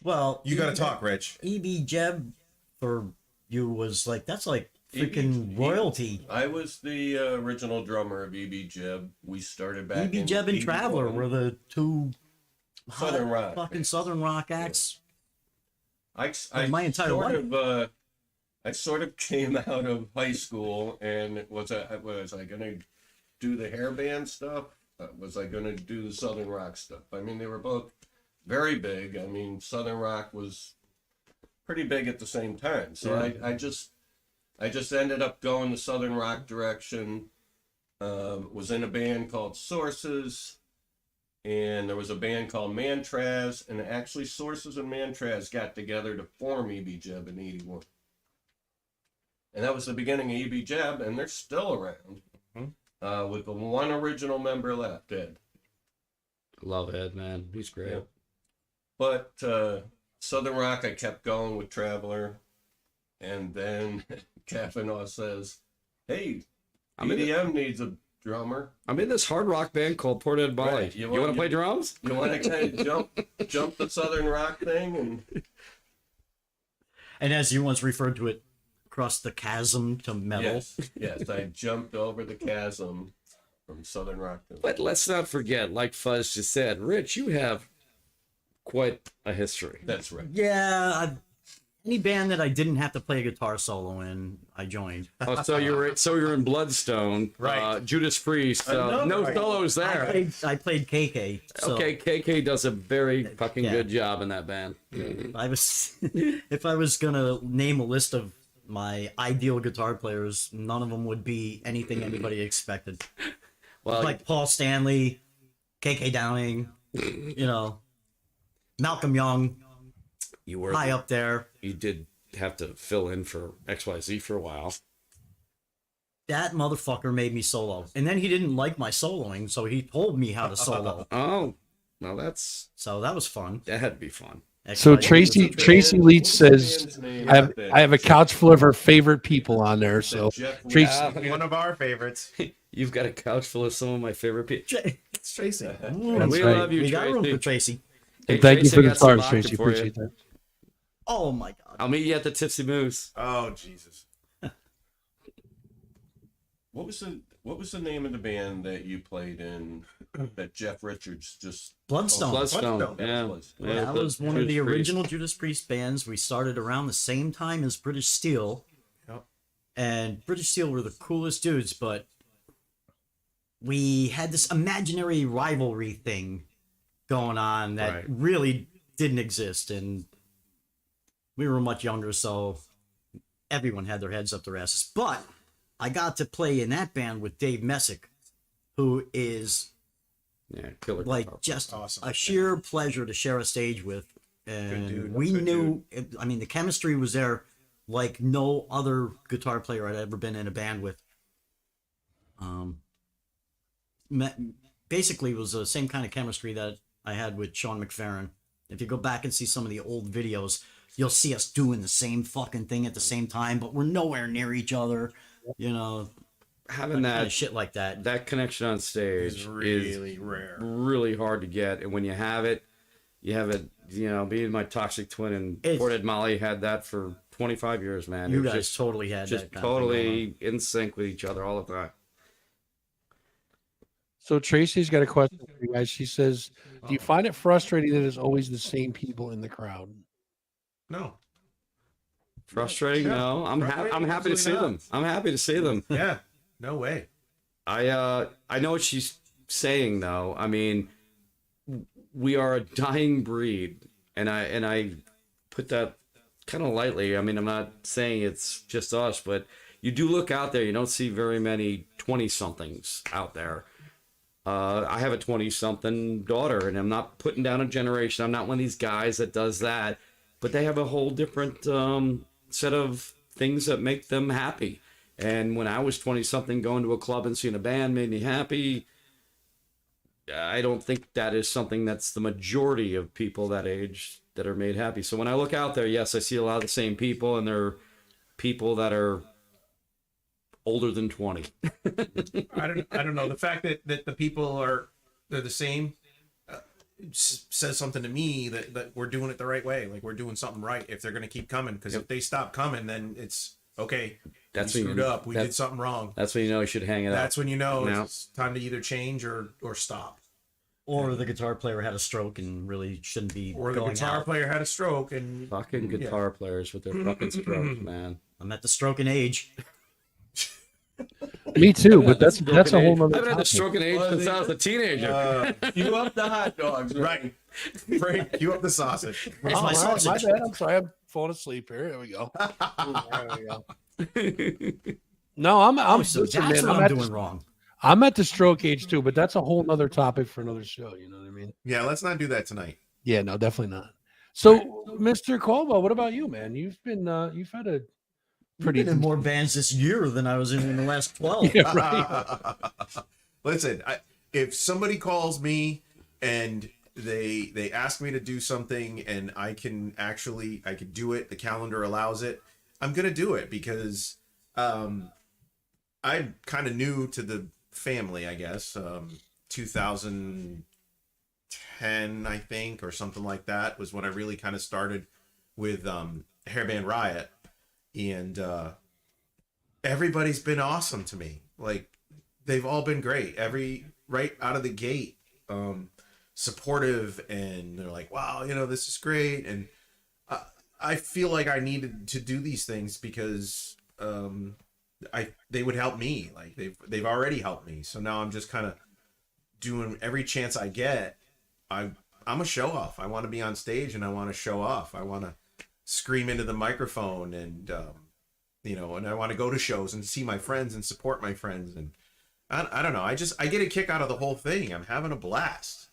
I: Well,
N: you got to talk, Rich.
I: E.B. Jeb for you was like, that's like freaking royalty.
K: I was the original drummer of E.B. Jeb. We started back
I: E.B. Jeb and Traveler were the two
K: Southern rock
I: fucking Southern rock acts.
K: My entire life. I sort of came out of high school, and was I going to do the hair band stuff? Was I going to do the Southern rock stuff? I mean, they were both very big. I mean, Southern rock was pretty big at the same time. So I just ended up going the Southern rock direction. Was in a band called Sources, and there was a band called Mantraz, and actually Sources and Mantraz got together to form E.B. Jeb in '81. And that was the beginning of E.B. Jeb, and they're still around. With the one original member left, Ed.
J: Love Ed, man. He's great. Yeah.
K: But Southern rock, I kept going with Traveler. And then Cavanaugh says, hey, EDM needs a drummer.
J: I'm in this hard rock band called Port Ed Bali.
K: Right.
J: You want to play drums?
K: You want to kind of jump the Southern rock thing,
I: and as you once referred to it, cross the chasm to metal.
K: Yes, I jumped over the chasm from Southern rock to.
J: But let's not forget, like Fuzz just said, Rich, you have quite a history.
K: That's right.
I: Yeah, any band that I didn't have to play a guitar solo in, I joined.
J: Oh, so you're in Bloodstone,
K: right?
J: Judas Priest, no solos there.
I: I played KK. So,
J: okay, KK does a very fucking good job in that band.
I: If I was gonna name a list of my ideal guitar players, none of them would be anything anybody expected.
J: Well,
I: like Paul Stanley, KK Downing, Malcolm Young.
J: You were
I: high up there.
J: You did have to fill in for XYZ for a while.
I: That motherfucker made me solo. And then he didn't like my soloing, so he told me how to solo.
J: Oh, well,
I: so that was fun.
J: That had to be fun.
B: So Tracy Leach says, I have a couch full of her favorite people on there. So Tracy,
N: one of our favorites.
J: You've got a couch full of some of my favorite people.
N: It's Tracy.
J: We love you,
I: we got room for Tracy.
B: Hey, thank you for the stars, Tracy. Appreciate that.
I: Oh my God!
J: I'll meet you at the Tipsy Moose.
N: Oh Jesus!
K: What was the name of the band that you played in that Jeff Richards just
I: Bloodstone?
J: Bloodstone. Yeah.
I: That was one of the original Judas Priest bands. We started around the same time as British Steel.
N: Yep.
I: And British Steel were the coolest dudes, but we had this imaginary rivalry thing going on that really didn't exist, and we were much younger, so everyone had their heads up their asses. But I got to play in that band with Dave Messick, who is
J: killer,
I: like just
N: awesome.
I: a sheer pleasure to share a stage with. And we knew, I mean, the chemistry was there like no other guitar player I'd ever been in a band with. Basically, it was the same kind of chemistry that I had with Sean McFerrin. If you go back and see some of the old videos, you'll see us doing the same fucking thing at the same time, but we're nowhere near each other.
J: Having that
I: shit like
J: that connection on stage
N: is really rare,
J: really hard to get. And when you have it. Being my toxic twin and Port Ed Molly had that for 25 years, man.
I: You guys totally had
J: just
I: that.
J: Totally in sync with each other all the time.
B: So Tracy's got a question for you guys. She says, "Do you find it frustrating that it's always the same people in the crowd?"
N: No.
J: Frustrating?
N: Yeah.
J: No. I'm happy to see them. I'm happy to see them.
N: Yeah. No way.
J: I know what she's saying though. I mean, we are a dying breed, and I put that kind of lightly. I mean, I'm not saying it's just us, but you do look out there. You don't see very many 20-somethings out there. I have a 20-something daughter, and I'm not putting down a generation. I'm not one of these guys that does that, but they have a whole different set of things that make them happy. And when I was 20-something, going to a club and seeing a band made me happy. I don't think that is something that's the majority of people that age that are made happy. So when I look out there, yes, I see a lot of the same people, and they're people that are older than 20.
N: I don't know. The fact that the people they're the same says something to me that we're doing it the right way. Like we're doing something right if they're going to keep coming. Because if they stop coming, then it's okay.
J: That's
N: we screwed up. We did something wrong.
J: That's when you know you should hang it up.
N: That's when you know it's time to either change or stop.
I: Or the guitar player had a stroke and really shouldn't be.
N: Or the guitar player had a stroke and
J: fucking guitar players with their fucking strokes, man.
I: I'm at the stroking age.
B: Me too, but that's a whole nother.
J: I've had the stroking age since I was a teenager.
K: You up the hot dogs,
N: right? Frank, you up the sausage.
B: Oh, my bad. I'm sorry. I'm falling asleep here. There we go. No, I'm
I: so that's what I'm doing wrong.
B: I'm at the stroke age too, but that's a whole nother topic for another show. You know what I mean?
N: Yeah, let's not do that tonight.
B: Yeah, no, definitely not. So, Mr. Caldwell, what about you, man? You've had a pretty
I: been in more bands this year than I was in the last 12.
B: Yeah, right.
N: Listen, if somebody calls me and they ask me to do something and I can do it, the calendar allows it, I'm gonna do it because I'm kind of new to the
H: family, I guess. 2010, I think, or something like that, was when I really kind of started with Hairband Riot. And everybody's been awesome to me. Like, they've all been great. Right out of the gate, supportive, and they're like, wow, this is great. And I feel like I needed to do these things because they would help me. Like, they've already helped me. So now I'm just kind of doing every chance I get. I'm a show off. I want to be on stage and I want to show off. I want to scream into the microphone and and I want to go to shows and see my friends and support my friends. And I don't know. I get a kick out of the whole thing. I'm having a blast.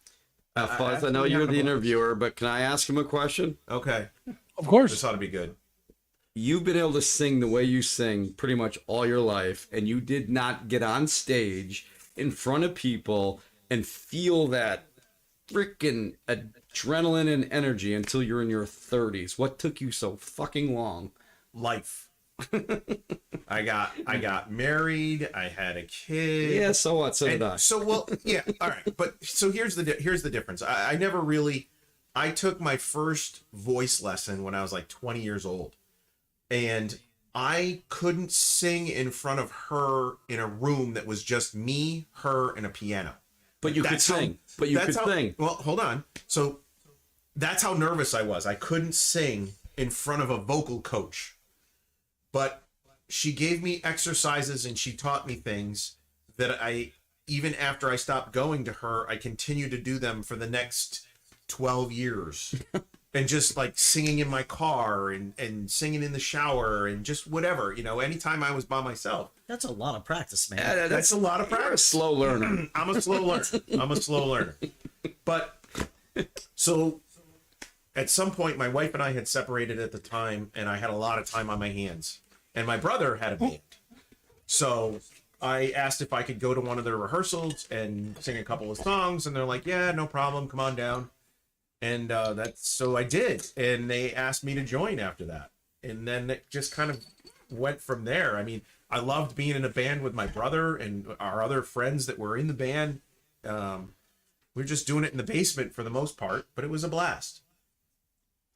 J: Fuzz, I know you're the interviewer, but can I ask him a question?
H: Okay.
B: Of course.
H: This ought to be good.
J: You've been able to sing the way you sing pretty much all your life, and you did not get on stage in front of people and feel that freaking adrenaline and energy until you're in your 30s. What took you so fucking long?
H: Life. I got married. I had a kid.
J: Yeah, so what? So did I.
H: So, well, yeah, all right. But so here's the difference. I never really. I took my first voice lesson when I was like 20 years old, and I couldn't sing in front of her in a room that was just me, her, and a piano.
J: But you could sing. But you could sing.
H: Well, hold on. So that's how nervous I was. I couldn't sing in front of a vocal coach. But she gave me exercises and she taught me things that even after I stopped going to her, I continued to do them for the next 12 years. And just like singing in my car and singing in the shower and just whatever, anytime I was by myself.
I: That's a lot of practice, man.
H: Yeah, that's a lot of practice.
J: You're a slow learner.
H: I'm a slow learner. But so at some point, my wife and I had separated at the time, and I had a lot of time on my hands. And my brother had a band. So I asked if I could go to one of their rehearsals and sing a couple of songs, and they're like, yeah, no problem, come on down. And so I did, and they asked me to join after that. And then it just kind of went from there. I mean, I loved being in a band with my brother and our other friends that were in the band. We were just doing it in the basement for the most part, but it was a blast.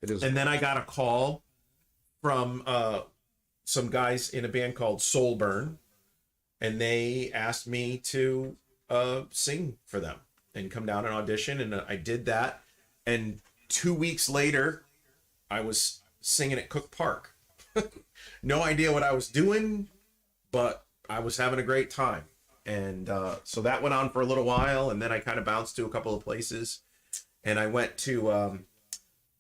J: It is.
H: And then I got a call from some guys in a band called Soulburn, and they asked me to sing for them and come down and audition, and I did that. And 2 weeks later, I was singing at Cook Park. No idea what I was doing, but I was having a great time. And so that went on for a little while, and then I kind of bounced to a couple of places. And I went to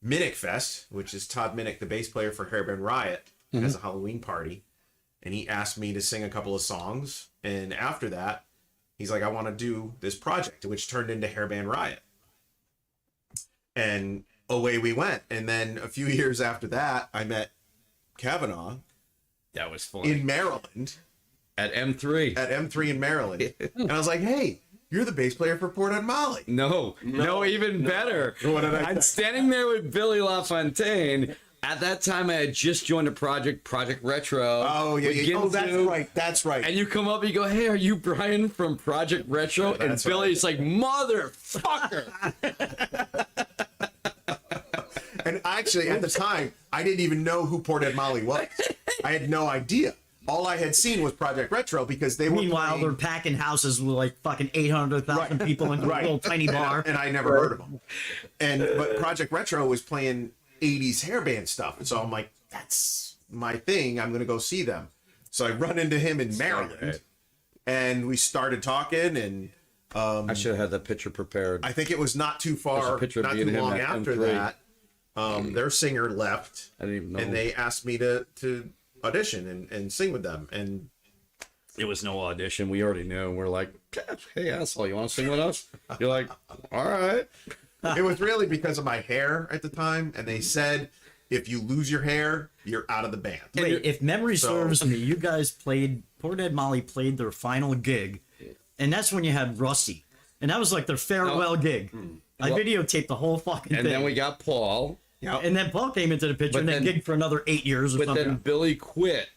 H: Minnick Fest, which is Todd Minnick, the bass player for Hairband Riot, has a Halloween party. And he asked me to sing a couple of songs. And after that, he's like, I want to do this project, which turned into Hairband Riot. And away we went. And then a few years after that, I met Cavanaugh.
J: That was fun.
H: In Maryland.
J: At M3.
H: At M3 in Maryland. And I was like, hey, you're the bass player for Port on Molly.
J: No, even better.
H: What did
J: I'm standing there with Billy LaFontaine. At that time, I had just joined a Project Retro.
H: Oh, yeah. Oh, that's right.
J: And you come up and you go, hey, are you Brian from Project Retro?
H: Yeah,
J: and Billy's like, motherfucker.
H: And actually, at the time, I didn't even know who Port Ed Molly was. I had no idea. All I had seen was Project Retro because they were.
I: Meanwhile, they're packing houses with like fucking 800,000 people in a little tiny bar.
H: And I never heard of them. But Project Retro was playing 80s hairband stuff. And so I'm like, that's my thing. I'm going to go see them. So I run into him in Maryland and we started talking and
J: I should have had that picture prepared.
H: I think it was not too far, not too long after that. Their singer left
J: I didn't even know.
H: And they asked me to audition and sing with them. And
J: it was no audition. We already knew. We're like, hey, asshole, you want to sing with us? You're like, all right.
H: It was really because of my hair at the time, and they said if you lose your hair, you're out of the band.
I: Wait, if memory serves me, you guys played Port Ed Molly played their final gig, and that's when you had Rusty, and that was like their farewell gig. I videotaped the whole fucking thing.
J: And then we got Paul.
I: Yeah. And then Paul came into the picture and then gigged for another 8 years or something.
J: But then Billy quit,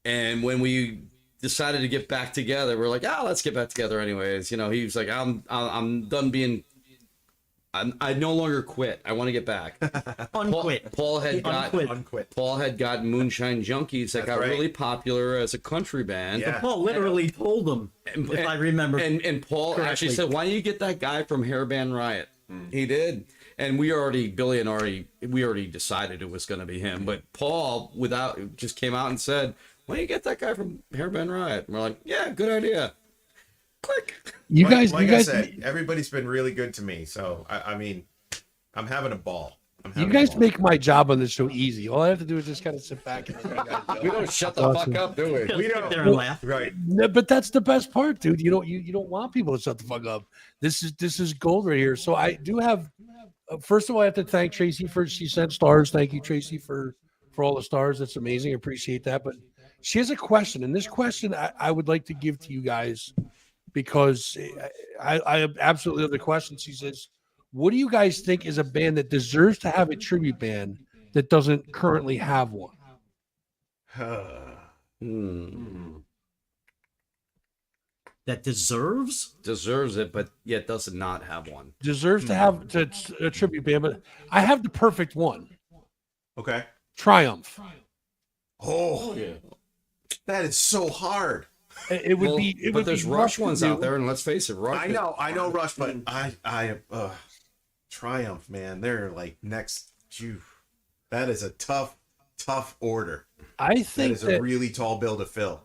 J: and when we decided to get back together. We're like, let's get back together anyways. You know, he was like, I'm done being. I no longer quit. I want to get back.
I: Unquit.
J: Paul had gotten Moonshine Junkies that got really popular as a country band.
I: But Paul literally told them, if I remember.
J: And Paul actually said, "Why don't you get that guy from Hairband Riot?" He did, and Billy and we already decided it was going to be him. But Paul, just came out and said, "Why don't you get that guy from Hairband Riot?" And we're like, "Yeah, good idea." Click.
H: I said, everybody's been really good to me. So I mean, I'm having a ball.
B: You guys make my job on this show easy. All I have to do is just kind of sit back and
J: we don't shut the fuck up, do we?
H: We don't.
I: There and laugh.
H: Right.
B: No, but that's the best part, dude. You don't want people to shut the fuck up. This is gold right here. So I do have. First of all, I have to thank Tracy she sent stars. Thank you, Tracy, for all the stars. That's amazing. I appreciate that. But she has a question, and this question I would like to give to you guys because I absolutely love the question. She says, "What do you guys think is a band that deserves to have a tribute band that doesn't currently have one?"
I: That deserves
J: it, but yet does not have one.
B: Deserves to have a tribute band, but I have the perfect one.
H: Okay.
B: Triumph.
H: Oh, yeah. That is so hard.
B: It would be.
J: But there's Rush ones out there, and let's face it, Rush.
H: I know Rush, but I Triumph, man, they're like next. That is a tough order.
B: I think
H: that is a really tall bill to fill.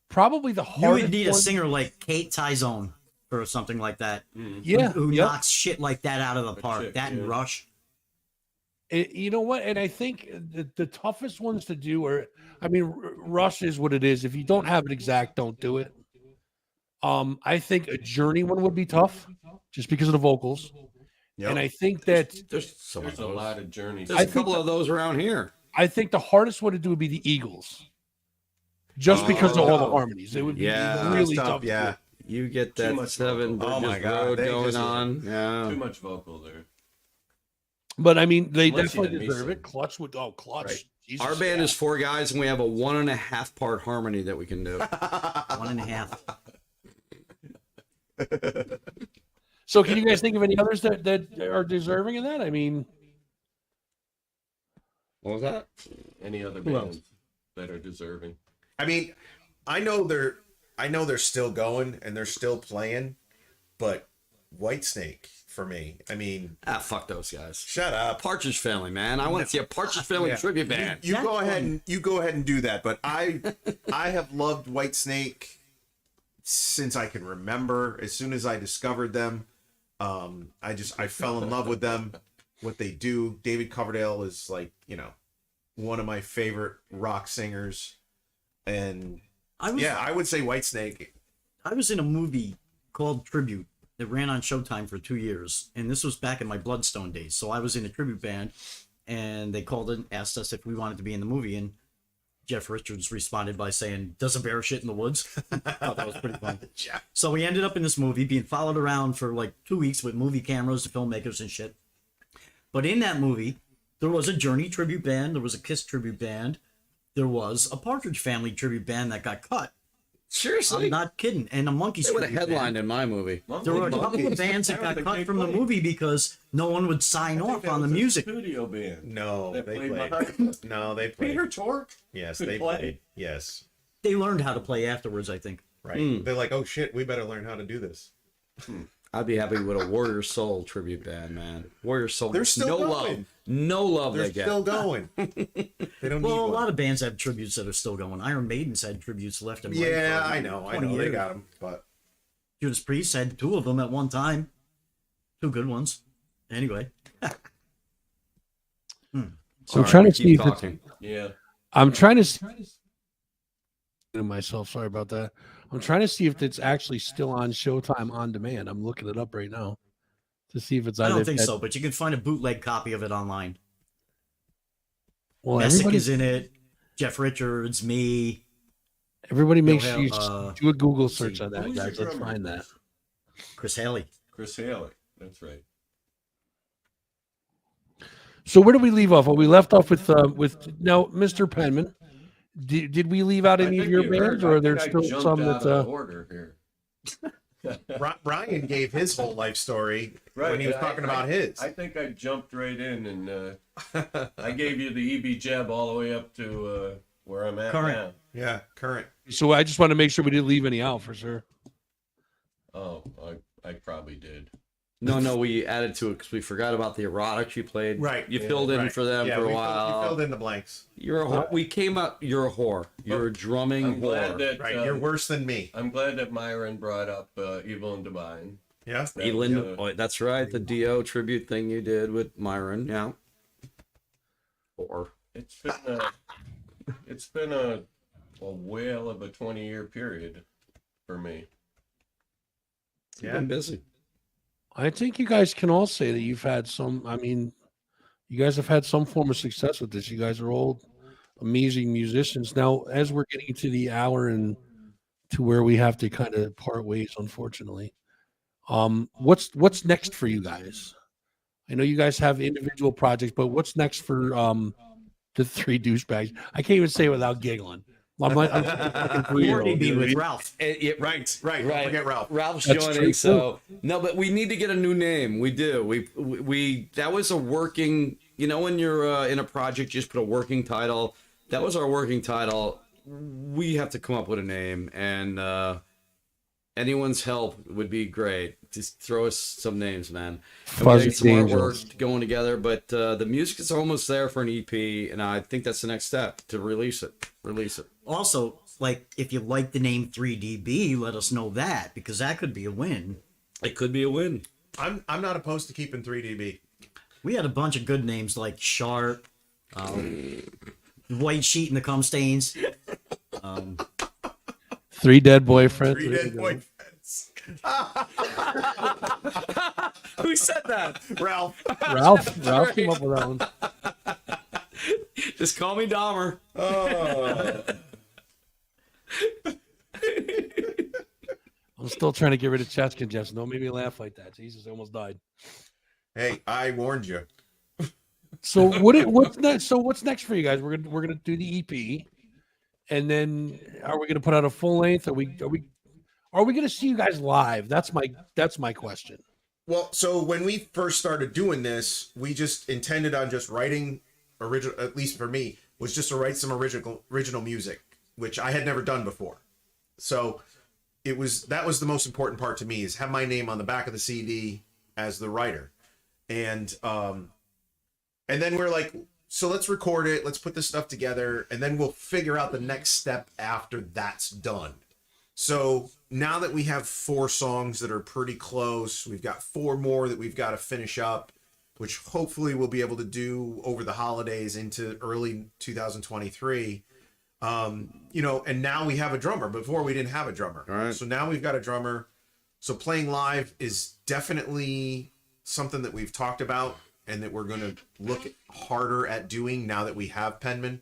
B: Probably the hardest.
I: You would need a singer like Kate Tizone or something like that.
B: Yeah,
I: who knocks shit like that out of the park. And Rush.
B: You know what? And I think the toughest ones to do are, Rush is what it is. If you don't have it exact, don't do it. I think a Journey one would be tough, just because of the vocals. Yep. And I think that
K: there's a lot of Journeys.
J: There's a couple of those around here.
B: I think the hardest one to do would be the Eagles, just because of all the harmonies. It would be really tough.
H: Yeah,
J: you get that 7 Bridges Road going on. Yeah,
K: too much vocal there.
B: But they definitely deserve it. Clutch would. Oh, Clutch.
J: Right.
B: Jesus,
J: our band is 4 guys, and we have a 1.5 part harmony that we can do.
I: 1.5.
B: So, can you guys think of any others that are deserving of that?
J: What was that?
K: Any other bands that are deserving?
H: I know they're still going and they're still playing, but Whitesnake for me.
J: Fuck those guys.
H: Shut up.
J: Partridge Family, man. I want to see a Partridge Family tribute band.
H: You go ahead and do that. But I have loved Whitesnake since I can remember. As soon as I discovered them, I fell in love with them. What they do. David Coverdale is one of my favorite rock singers, and I would say Whitesnake.
I: I was in a movie called Tribute that ran on Showtime for 2 years, and this was back in my Bloodstone days. So I was in a tribute band, and they called and asked us if we wanted to be in the movie, and Jeff Richards responded by saying, "Does a bear shit in the woods?" I thought that was pretty fun.
H: Yeah.
I: So we ended up in this movie being followed around for like 2 weeks with movie cameras and filmmakers and shit. But in that movie, there was a Journey tribute band, there was a Kiss tribute band, there was a Partridge Family tribute band that got cut.
J: Seriously?
I: I'm not kidding. And a Monkees
J: They would have
I: tribute
J: headlined
I: band.
J: in my movie.
I: There were a couple of bands that got cut from the movie because no one would sign off on the music.
K: Studio band.
H: No, they played. No, they played.
K: Peter Tork?
H: Yes, they played. Yes.
I: They learned how to play afterwards, I think.
H: Right. They're like, oh shit, we better learn how to do this.
J: I'd be happy with a Warrior Soul tribute band, man. Warrior Soul.
H: They're still going.
J: Love. No love
H: They're
J: they get.
H: still going. They don't need
I: Well, a
H: one.
I: lot of bands have tributes that are still going. Iron Maiden's had tributes left and right.
H: Yeah,
I: for
H: I know.
I: 20
H: They
I: years.
H: got them, but
I: Judas Priest had 2 of them at one time. 2 good ones. Anyway.
B: So I'm trying to see if it's,
K: Yeah.
B: I'm trying to see myself. Sorry about that. I'm trying to see if it's actually still on Showtime on demand. I'm looking it up right now to see if it's.
I: I don't think so, but you can find a bootleg copy of it online.
B: Well,
I: Messick is in it. Jeff Richards, me.
B: Everybody make
I: They'll
B: sure you
I: have,
B: do a Google search on that,
K: Who's your
B: guys. Let's
K: drummer?
B: find that.
I: Chris Haley.
K: Chris Haley. That's right.
B: So where do we leave off? Well, we left off with now Mr. Pennman. Did we leave out any of your bands, or are there still some that?
K: Order here.
H: Brian gave his whole life story when he was talking about his.
K: I think I jumped right in, and I gave you the EB Jab all the way up to where I'm at now.
H: Yeah, current.
B: So I just want to make sure we didn't leave any out for sure.
K: Oh, I probably did.
J: No, we added to it because we forgot about the erotics you played.
H: Right.
J: You filled in for them for a while.
H: You filled in the blanks.
J: You're a whore. We came up. You're a whore. You're a drumming
K: I'm glad
J: whore.
K: that,
H: Right. You're worse than me.
K: I'm glad that Myron brought up Evil and Divine.
H: Yeah.
J: Elin, that's right. The Dio tribute thing you did with Myron. Yeah. Whore.
K: It's been a whale of a 20-year period for me.
J: You've been busy.
B: I think you guys can all say that you've had some. I mean, you guys have had some form of success with this. You guys are all amazing musicians. Now, as we're getting to the hour and to where we have to kind of part ways, unfortunately, what's next for you guys? I know you guys have individual projects, but what's next for the three douchebags? I can't even say it without giggling. I'm like,
I: be with Ralph.
H: Right. Don't forget Ralph.
J: Ralph's
B: That's
J: joining.
B: true,
J: So no, but we need to get a new name. We do. We that was a working. You know, when you're in a project, you just put a working title. That was our working title. We have to come up with a name, and anyone's help would be great. Just throw us some names, man.
B: Fuzzy
J: some
B: Angels.
J: artwork going together, but the music is almost there for an EP, and I think that's the next step to release it.
I: Also, like, if you like the name 3DB, let us know that, because that could be a win.
J: It could be a win.
H: I'm not opposed to keeping 3DB.
I: We had a bunch of good names like Sharp, White Sheet and the Cum Stains.
B: Three dead boyfriends.
H: Three dead boyfriends.
J: Who said that?
H: Ralph.
B: Ralph came up with that one.
J: Just call me Dahmer.
H: Oh.
B: I'm still trying to get rid of chest congestion. Don't make me laugh like that. Jesus, I almost died.
H: Hey, I warned you.
B: So what's next? So what's next for you guys? We're gonna do the EP, and then are we gonna put out a full length? Are we gonna see you guys live? That's my question.
H: Well, so when we first started doing this, we just intended on just writing original. At least for me, was just to write some original music, which I had never done before. So that was the most important part to me, is have my name on the back of the CD as the writer, and then we're like, so let's record it, let's put this stuff together, and then we'll figure out the next step after that's done. So now that we have 4 songs that are pretty close, we've got 4 more that we've got to finish up, which hopefully we'll be able to do over the holidays into early 2023. And now we have a drummer. Before we didn't have a drummer.
J: All right.
H: So now we've got a drummer. So playing live is definitely something that we've talked about and that we're going to look harder at doing now that we have Pennman.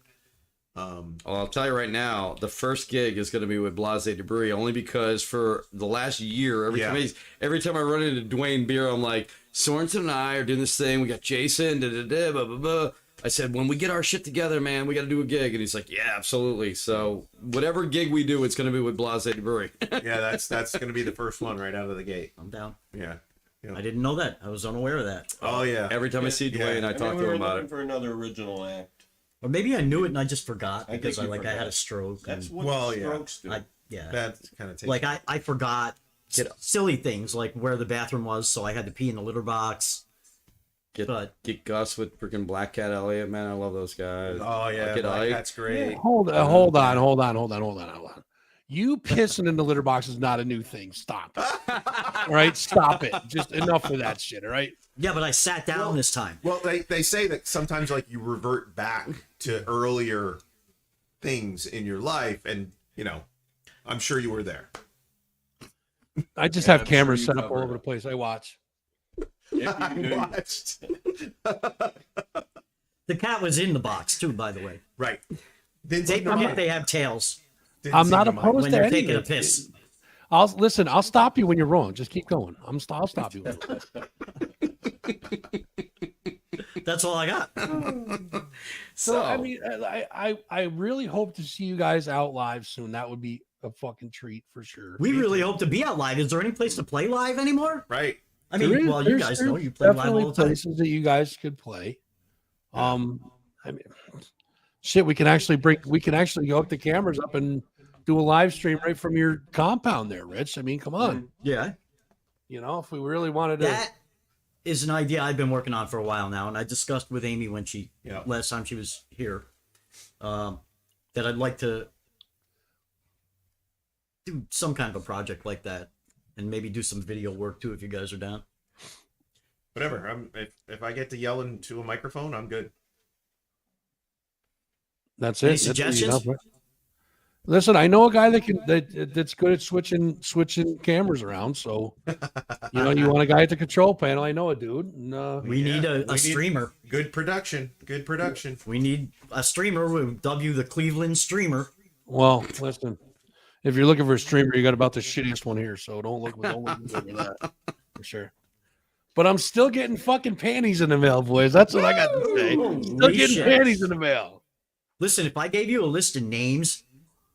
J: Well, I'll tell you right now, the first gig is going to be with Blase Debris, only because for the last year, every time I run into Dwayne Beer, I'm like, Sorensen and I are doing this thing. We got Jason, blah, blah, blah. I said, when we get our shit together, man, we got to do a gig. And he's like, yeah, absolutely. So whatever gig we do, it's going to be with Blase Debris.
H: Yeah, that's going to be the first one right out of the gate.
I: I'm down.
H: Yeah.
I: I didn't know that. I was unaware of that.
H: Oh, yeah.
J: Every time I see Dwayne, I talk to him about it.
K: For another original act.
I: Or maybe I knew it and I just forgot because I had a stroke.
K: That's
I: and,
K: what strokes do.
H: That kind of takes.
I: Like I forgot silly things like where the bathroom was, so I had to pee in the litter box.
J: Get Gus with freaking Black Cat Elliott, man. I love those guys.
H: Oh yeah,
J: Get Ike.
H: that's great.
B: Hold on. You pissing in the litter box is not a new thing. Stop. All right, stop it. Just enough of that shit. All right.
I: Yeah, but I sat down this time.
H: Well, they say that sometimes like you revert back to earlier things in your life, and I'm sure you were there.
B: I just have cameras set up all over the place. I watch.
H: I watched.
I: The cat was in the box too, by the way.
H: Right.
I: They forget they have tails.
B: I'm not opposed
I: when
B: to
I: they're taking
B: any
I: a piss.
B: I'll stop you when you're wrong. Just keep going. I'll stop you.
I: That's all I got.
B: So I mean, I really hope to see you guys out live soon. That would be a fucking treat for sure.
I: We really hope to be out live. Is there any place to play live anymore?
N: Right.
I: I mean, you guys know you play live all the time.
B: Places that you guys could play. I mean, shit, we can actually hook the cameras up and do a live stream right from your compound there, Rich. I mean, come on.
I: Yeah.
B: You know, if we really wanted to.
I: That is an idea I've been working on for a while now, and I discussed with Amy when last time she was here, that I'd like to do some kind of a project like that, and maybe do some video work too if you guys are down.
N: Whatever. If I get to yell into a microphone, I'm good.
B: That's
I: Any
B: it.
I: suggestions?
B: Listen, I know a guy that's good at switching cameras around. So, you know, you want a guy at the control panel. I know a dude. And,
I: we need a streamer.
N: Good production. Good production.
I: We need a streamer. We'll W the Cleveland streamer.
B: Well, listen, if you're looking for a streamer, you got about the shittiest one here. So don't look over that for sure. But I'm still getting fucking panties in the mail, boys. That's what I got to say. Still getting panties in the mail.
I: Listen, if I gave you a list of names,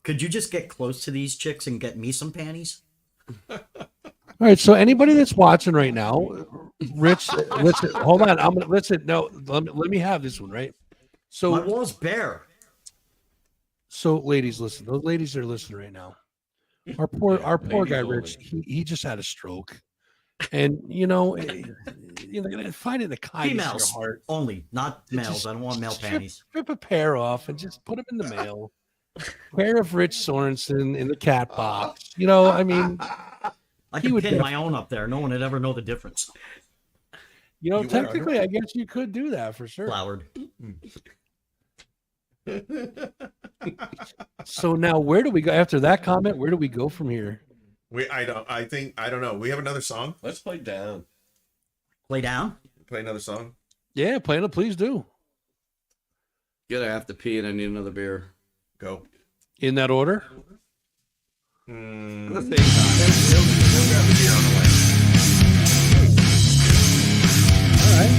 I: could you just get close to these chicks and get me some panties?
B: All right. So anybody that's watching right now, Rich, listen, hold on. I'm gonna listen. No, let me have this one, right? So
I: my wall's bare.
B: So ladies, listen. Those ladies are listening right now. Our poor guy, Rich. He just had a stroke, and you know, find it in the kindness of your heart.
I: Only, not males. I don't want male panties.
B: Rip a pair off and just put them in the mail. Pair of Rich Sorensen in the cat box. You know, I mean,
I: I could pin my own up there. No one would ever know the difference.
B: You know, technically, I guess you could do that for sure.
I: Flowered.
B: So now, where do we go after that comment? Where do we go from here?
N: I don't know. We have another song.
K: Let's play down.
I: Play down.
N: Play another song.
B: Yeah, play it. Please do.
J: Good. I have to pee and I need another beer.
N: Go.
B: In that order?
J: At the same time. He'll grab the beer on the way.
B: All right.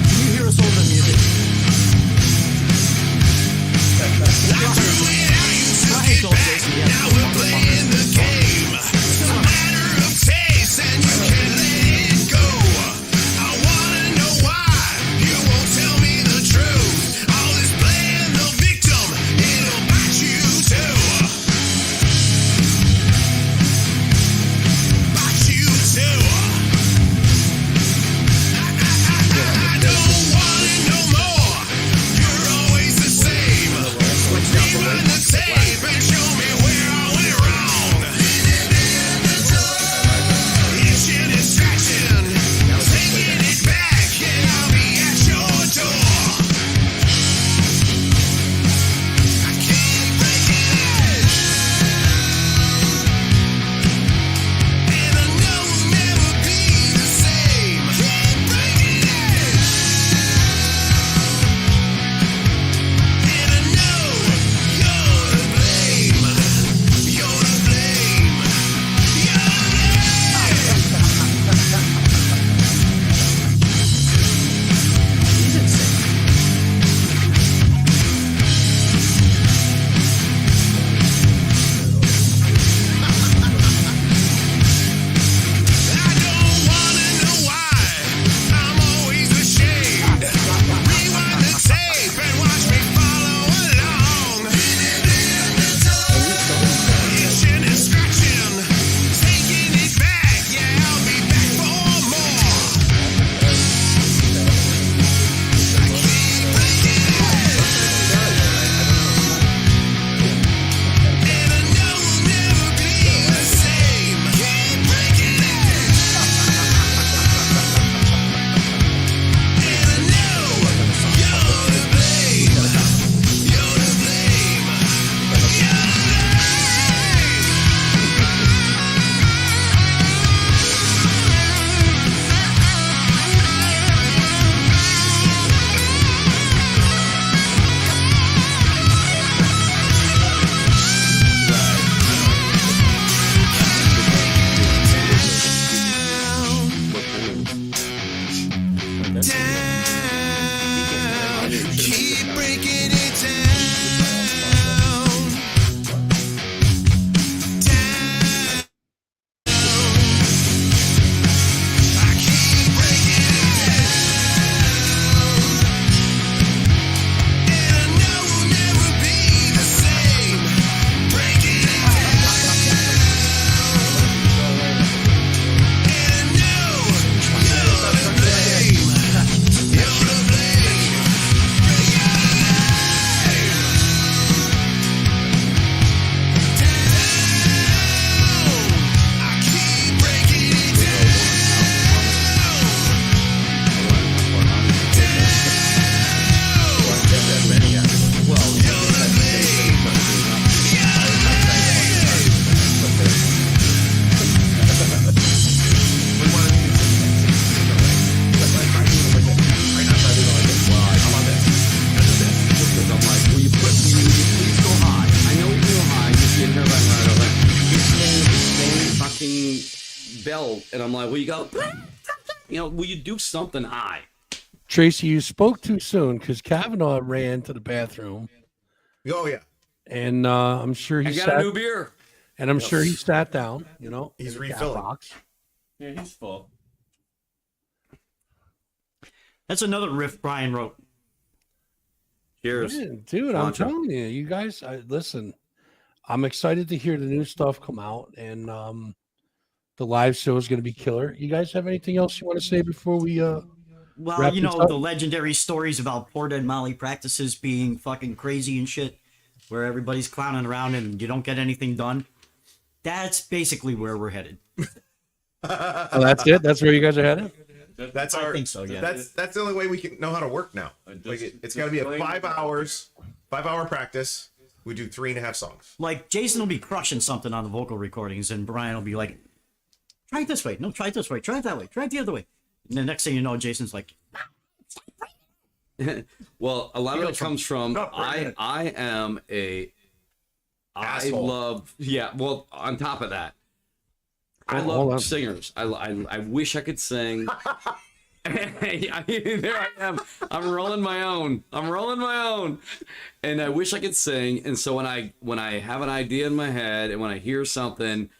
I: Can you hear us over the music?
O: Now we're playing the game. It's a matter of taste and you can let it go. I wanna know why you won't tell me the truth. All this playing the victim, it'll bite you too.
J: low, and I'm like, well, you got, will you do something high?
B: Tracy, you spoke too soon because Cavanaugh ran to the bathroom.
N: Oh yeah,
B: and I'm sure he
J: got a new beer,
B: and I'm sure he sat down.
N: He's refilling.
K: Yeah, he's full.
I: That's another riff Brian wrote.
J: Cheers,
B: Man, dude. I'm telling you, you guys. Listen, I'm excited to hear the new stuff come out, and the live show is going to be killer. You guys have anything else you want to say before we?
I: Well,
B: wrap
I: you
B: this
I: know,
B: up?
I: the legendary stories about Port and Molly practices being fucking crazy and shit, where everybody's clowning around and you don't get anything done. That's basically where we're headed.
B: Oh, that's it. That's where you guys are headed.
N: That's our.
I: I think so. Yeah.
N: That's the only way we can know how to work now. Like it's got to be a 5 hours, 5-hour practice. We do 3.5 songs.
I: Like Jason will be crushing something on the vocal recordings, and Brian will be like, "Try it this way. No, try it this way. Try it that way. Try it the other way." And the next thing you know, Jason's like,
J: well, a lot of it comes from I am a
N: Asshole.
J: love well on top of that I
B: hold on.
J: love singers. I wish I could sing. There I am. I'm rolling my own, and I wish I could sing. And so when I have an idea in my head and when I hear something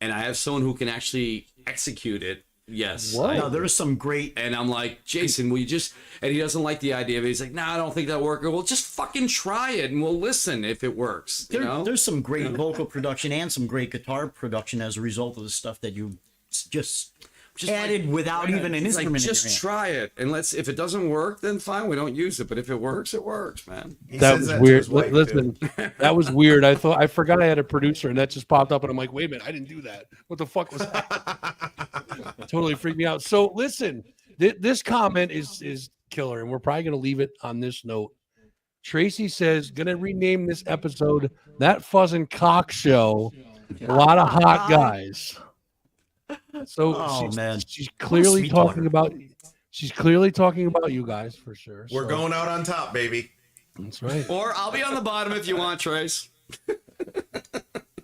J: and I have someone who can actually execute it, yes.
I: No, there's some great.
J: And I'm like, Jason, will you just? And he doesn't like the idea of it. He's like, no, I don't think that'll work. Well, just fucking try it, and we'll listen if it works.
I: There's some great vocal production and some great guitar production as a result of the stuff that you just added without even an
J: It's like,
I: instrument.
J: just
I: in your hand.
J: try it, and if it doesn't work, then fine, we don't use it. But if it works, man.
B: That was weird. Listen, that was weird. I forgot I had a producer, and that just popped up, and I'm like, wait a minute, I didn't do that. What the fuck was that? Totally freaked me out. So listen, this comment is killer, and we're probably going to leave it on this note. Tracy says, going to rename this episode "That Fuzz and Cock Show." A lot of hot guys. So she's clearly talking about. She's clearly talking about you guys for sure.
N: We're going out on top, baby.
B: That's right.
J: Or I'll be on the bottom if you want, Trace.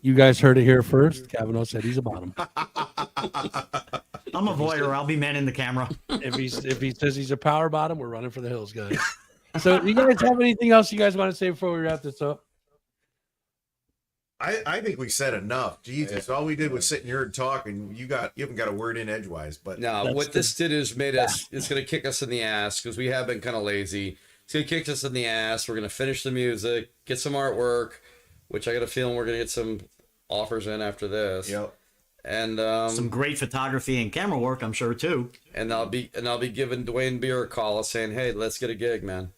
B: You guys heard it here first. Cavanaugh said he's a bottom.
I: I'm a voyeur. I'll be manning the camera.
B: If he says he's a power bottom, we're running for the hills, guys. So, you guys have anything else you guys want to say before we wrap this up?
N: I think we said enough. Jesus, all we did was sit here and talk, and you haven't got a word in edgewise. But
J: No, what this did is it's going to kick us in the ass because we have been kind of lazy. It's going to kick us in the ass. We're going to finish the music, get some artwork, which I got a feeling we're going to get some offers in after this.
N: Yep.
J: And
I: some great photography and camera work, I'm sure too.
J: And I'll be giving Dwayne Beer a call saying, "Hey, let's get a gig, man."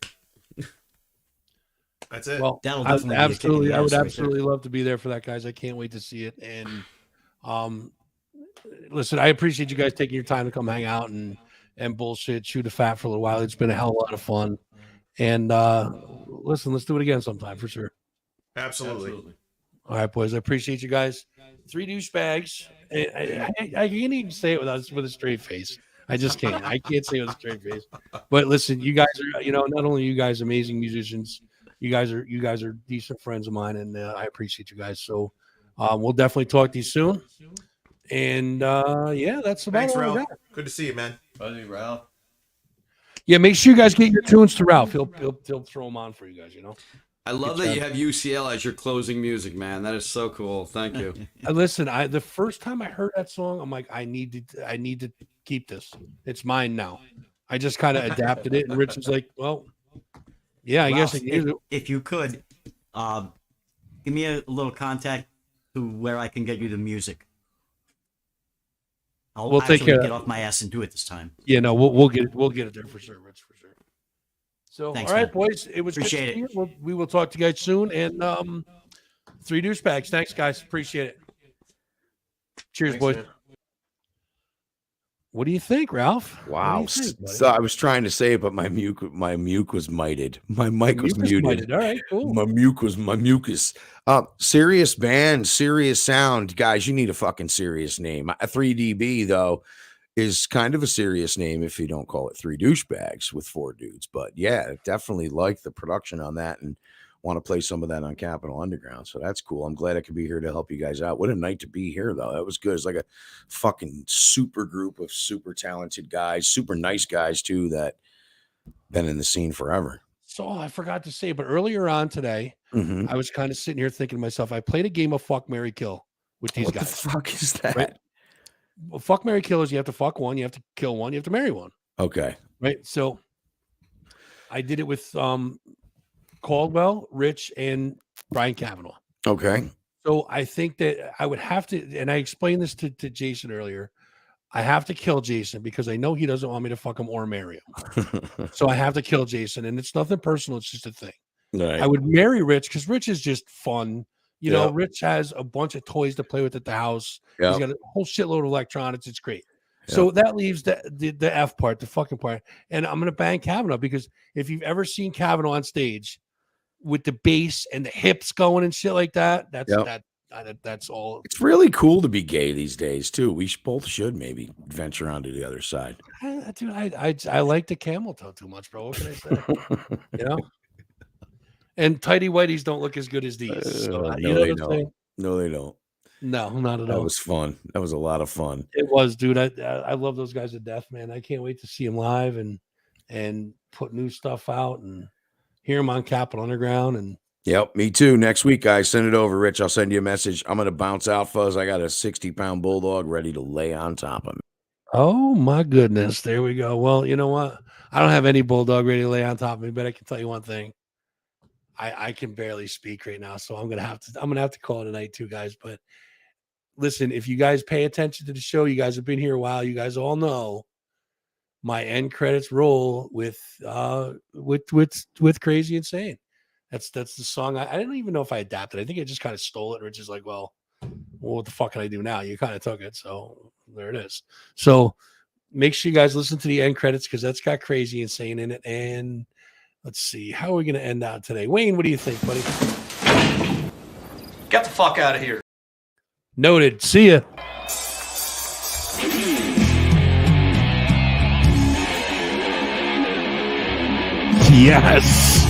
N: That's it.
B: Well,
I: That'll
B: I
I: definitely
B: would absolutely love to be there for that, guys. I can't wait to see it. And listen, I appreciate you guys taking your time to come hang out and bullshit, shoot a fat for a little while. It's been a hell of a lot of fun. And listen, let's do it again sometime for sure.
N: Absolutely.
B: All right, boys. I appreciate you guys. 3 douchebags. I can't even say it with a straight face. I just can't. I can't say it with a straight face. But listen, you guys are, not only you guys amazing musicians, you guys are decent friends of mine, and I appreciate you guys. So we'll definitely talk to you soon. And yeah, that's about
N: Thanks,
B: all I
N: Ralph.
B: got.
N: Good to see you, man.
K: Buddy Ralph.
B: Yeah, make sure you guys get your tunes to Ralph. He'll throw them on for you guys.
J: I love that you have UCL as your closing music, man. That is so cool. Thank you.
B: Listen, the first time I heard that song, I'm like, I need to keep this. It's mine now. I just kind of adapted it, and Rich was like, well, yeah, I
I: Ralph,
B: guess
I: if you could, give me a little contact to where I can get you the music. I'll actually get off my ass and do it this time.
B: Yeah, no, we'll get it there for sure, Rich, for sure. So,
I: Thanks,
B: all right,
I: man.
B: boys, it was
I: Appreciate
B: good to see you. We will talk to you guys soon. And 3 douchebags. Thanks, guys. Appreciate it. Cheers, boys.
K: Man.
B: What do you think, Ralph?
C: Wow.
B: What do you think, buddy?
C: So I was trying to say it, but my mute was mited. My mic was muted.
B: All right, cool.
C: My mucus. Serious band, serious sound. Guys, you need a fucking serious name. 3DB, though, is kind of a serious name if you don't call it 3 douchebags with 4 dudes. But yeah, definitely like the production on that. And want to play some of that on Capitol Underground. So that's cool. I'm glad I could be here to help you guys out. What a night to be here, though. That was good. It's like a fucking super group of super talented guys, super nice guys too, that been in the scene forever.
B: So I forgot to say, but earlier on today, I was kind of sitting here thinking to myself, I played a game of Fuck, Marry, Kill with these guys.
C: What the fuck is that?
B: Right? Well, Fuck, Marry, Kill is you have to fuck one, you have to kill one, you have to marry one.
C: Okay.
B: Right. So I did it with Caldwell, Rich, and Brian Cavanaugh.
C: Okay.
B: So I think that I would have to, and I explained this to Jason earlier, I have to kill Jason because I know he doesn't want me to fuck him or marry him. So I have to kill Jason, and it's nothing personal. It's just a thing.
C: Right.
B: I would marry Rich because Rich is just fun. You know, Rich has a bunch of toys to play with at the house. He's got a whole shitload of electronics. It's great. So that leaves the F part, the fucking part. And I'm going to bang Cavanaugh because if you've ever seen Cavanaugh on stage with the bass and the hips going and shit like that, that's all.
C: It's really cool to be gay these days too. We both should maybe venture onto the other side.
B: Dude, I like the camel toe too much, bro. What can I say? You know? And tighty whities don't look as good as these. So,
C: No, they don't. No, they don't.
B: No, not at all.
C: That was fun. That was a lot of fun.
B: It was, dude. I love those guys to death, man. I can't wait to see them live and put new stuff out and hear them on Capitol Underground. And
C: yep, me too. Next week, guys, send it over, Rich. I'll send you a message. I'm gonna bounce out, Fuzz. I got a 60-pound bulldog ready to lay on top of me.
B: oh my goodness, there we go. Well, you know what? I don't have any bulldog ready to lay on top of me, but I can tell you one thing. I can barely speak right now, so I'm gonna have to call it a night too, guys. But listen, if you guys pay attention to the show, you guys have been here a while. You guys all know my end credits roll with Crazy Insane. That's the song. I didn't even know if I adapted. I think I just kind of stole it. Rich is like, well, what the fuck can I do now? You kind of took it, so there it is. So make sure you guys listen to the end credits because that's got Crazy Insane in it. And let's see, how are we going to end out today? Wayne, what do you think, buddy?
F: Get the fuck out of here.
B: Noted. See ya. Yes.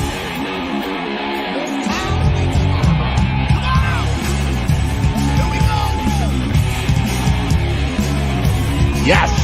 B: Yes.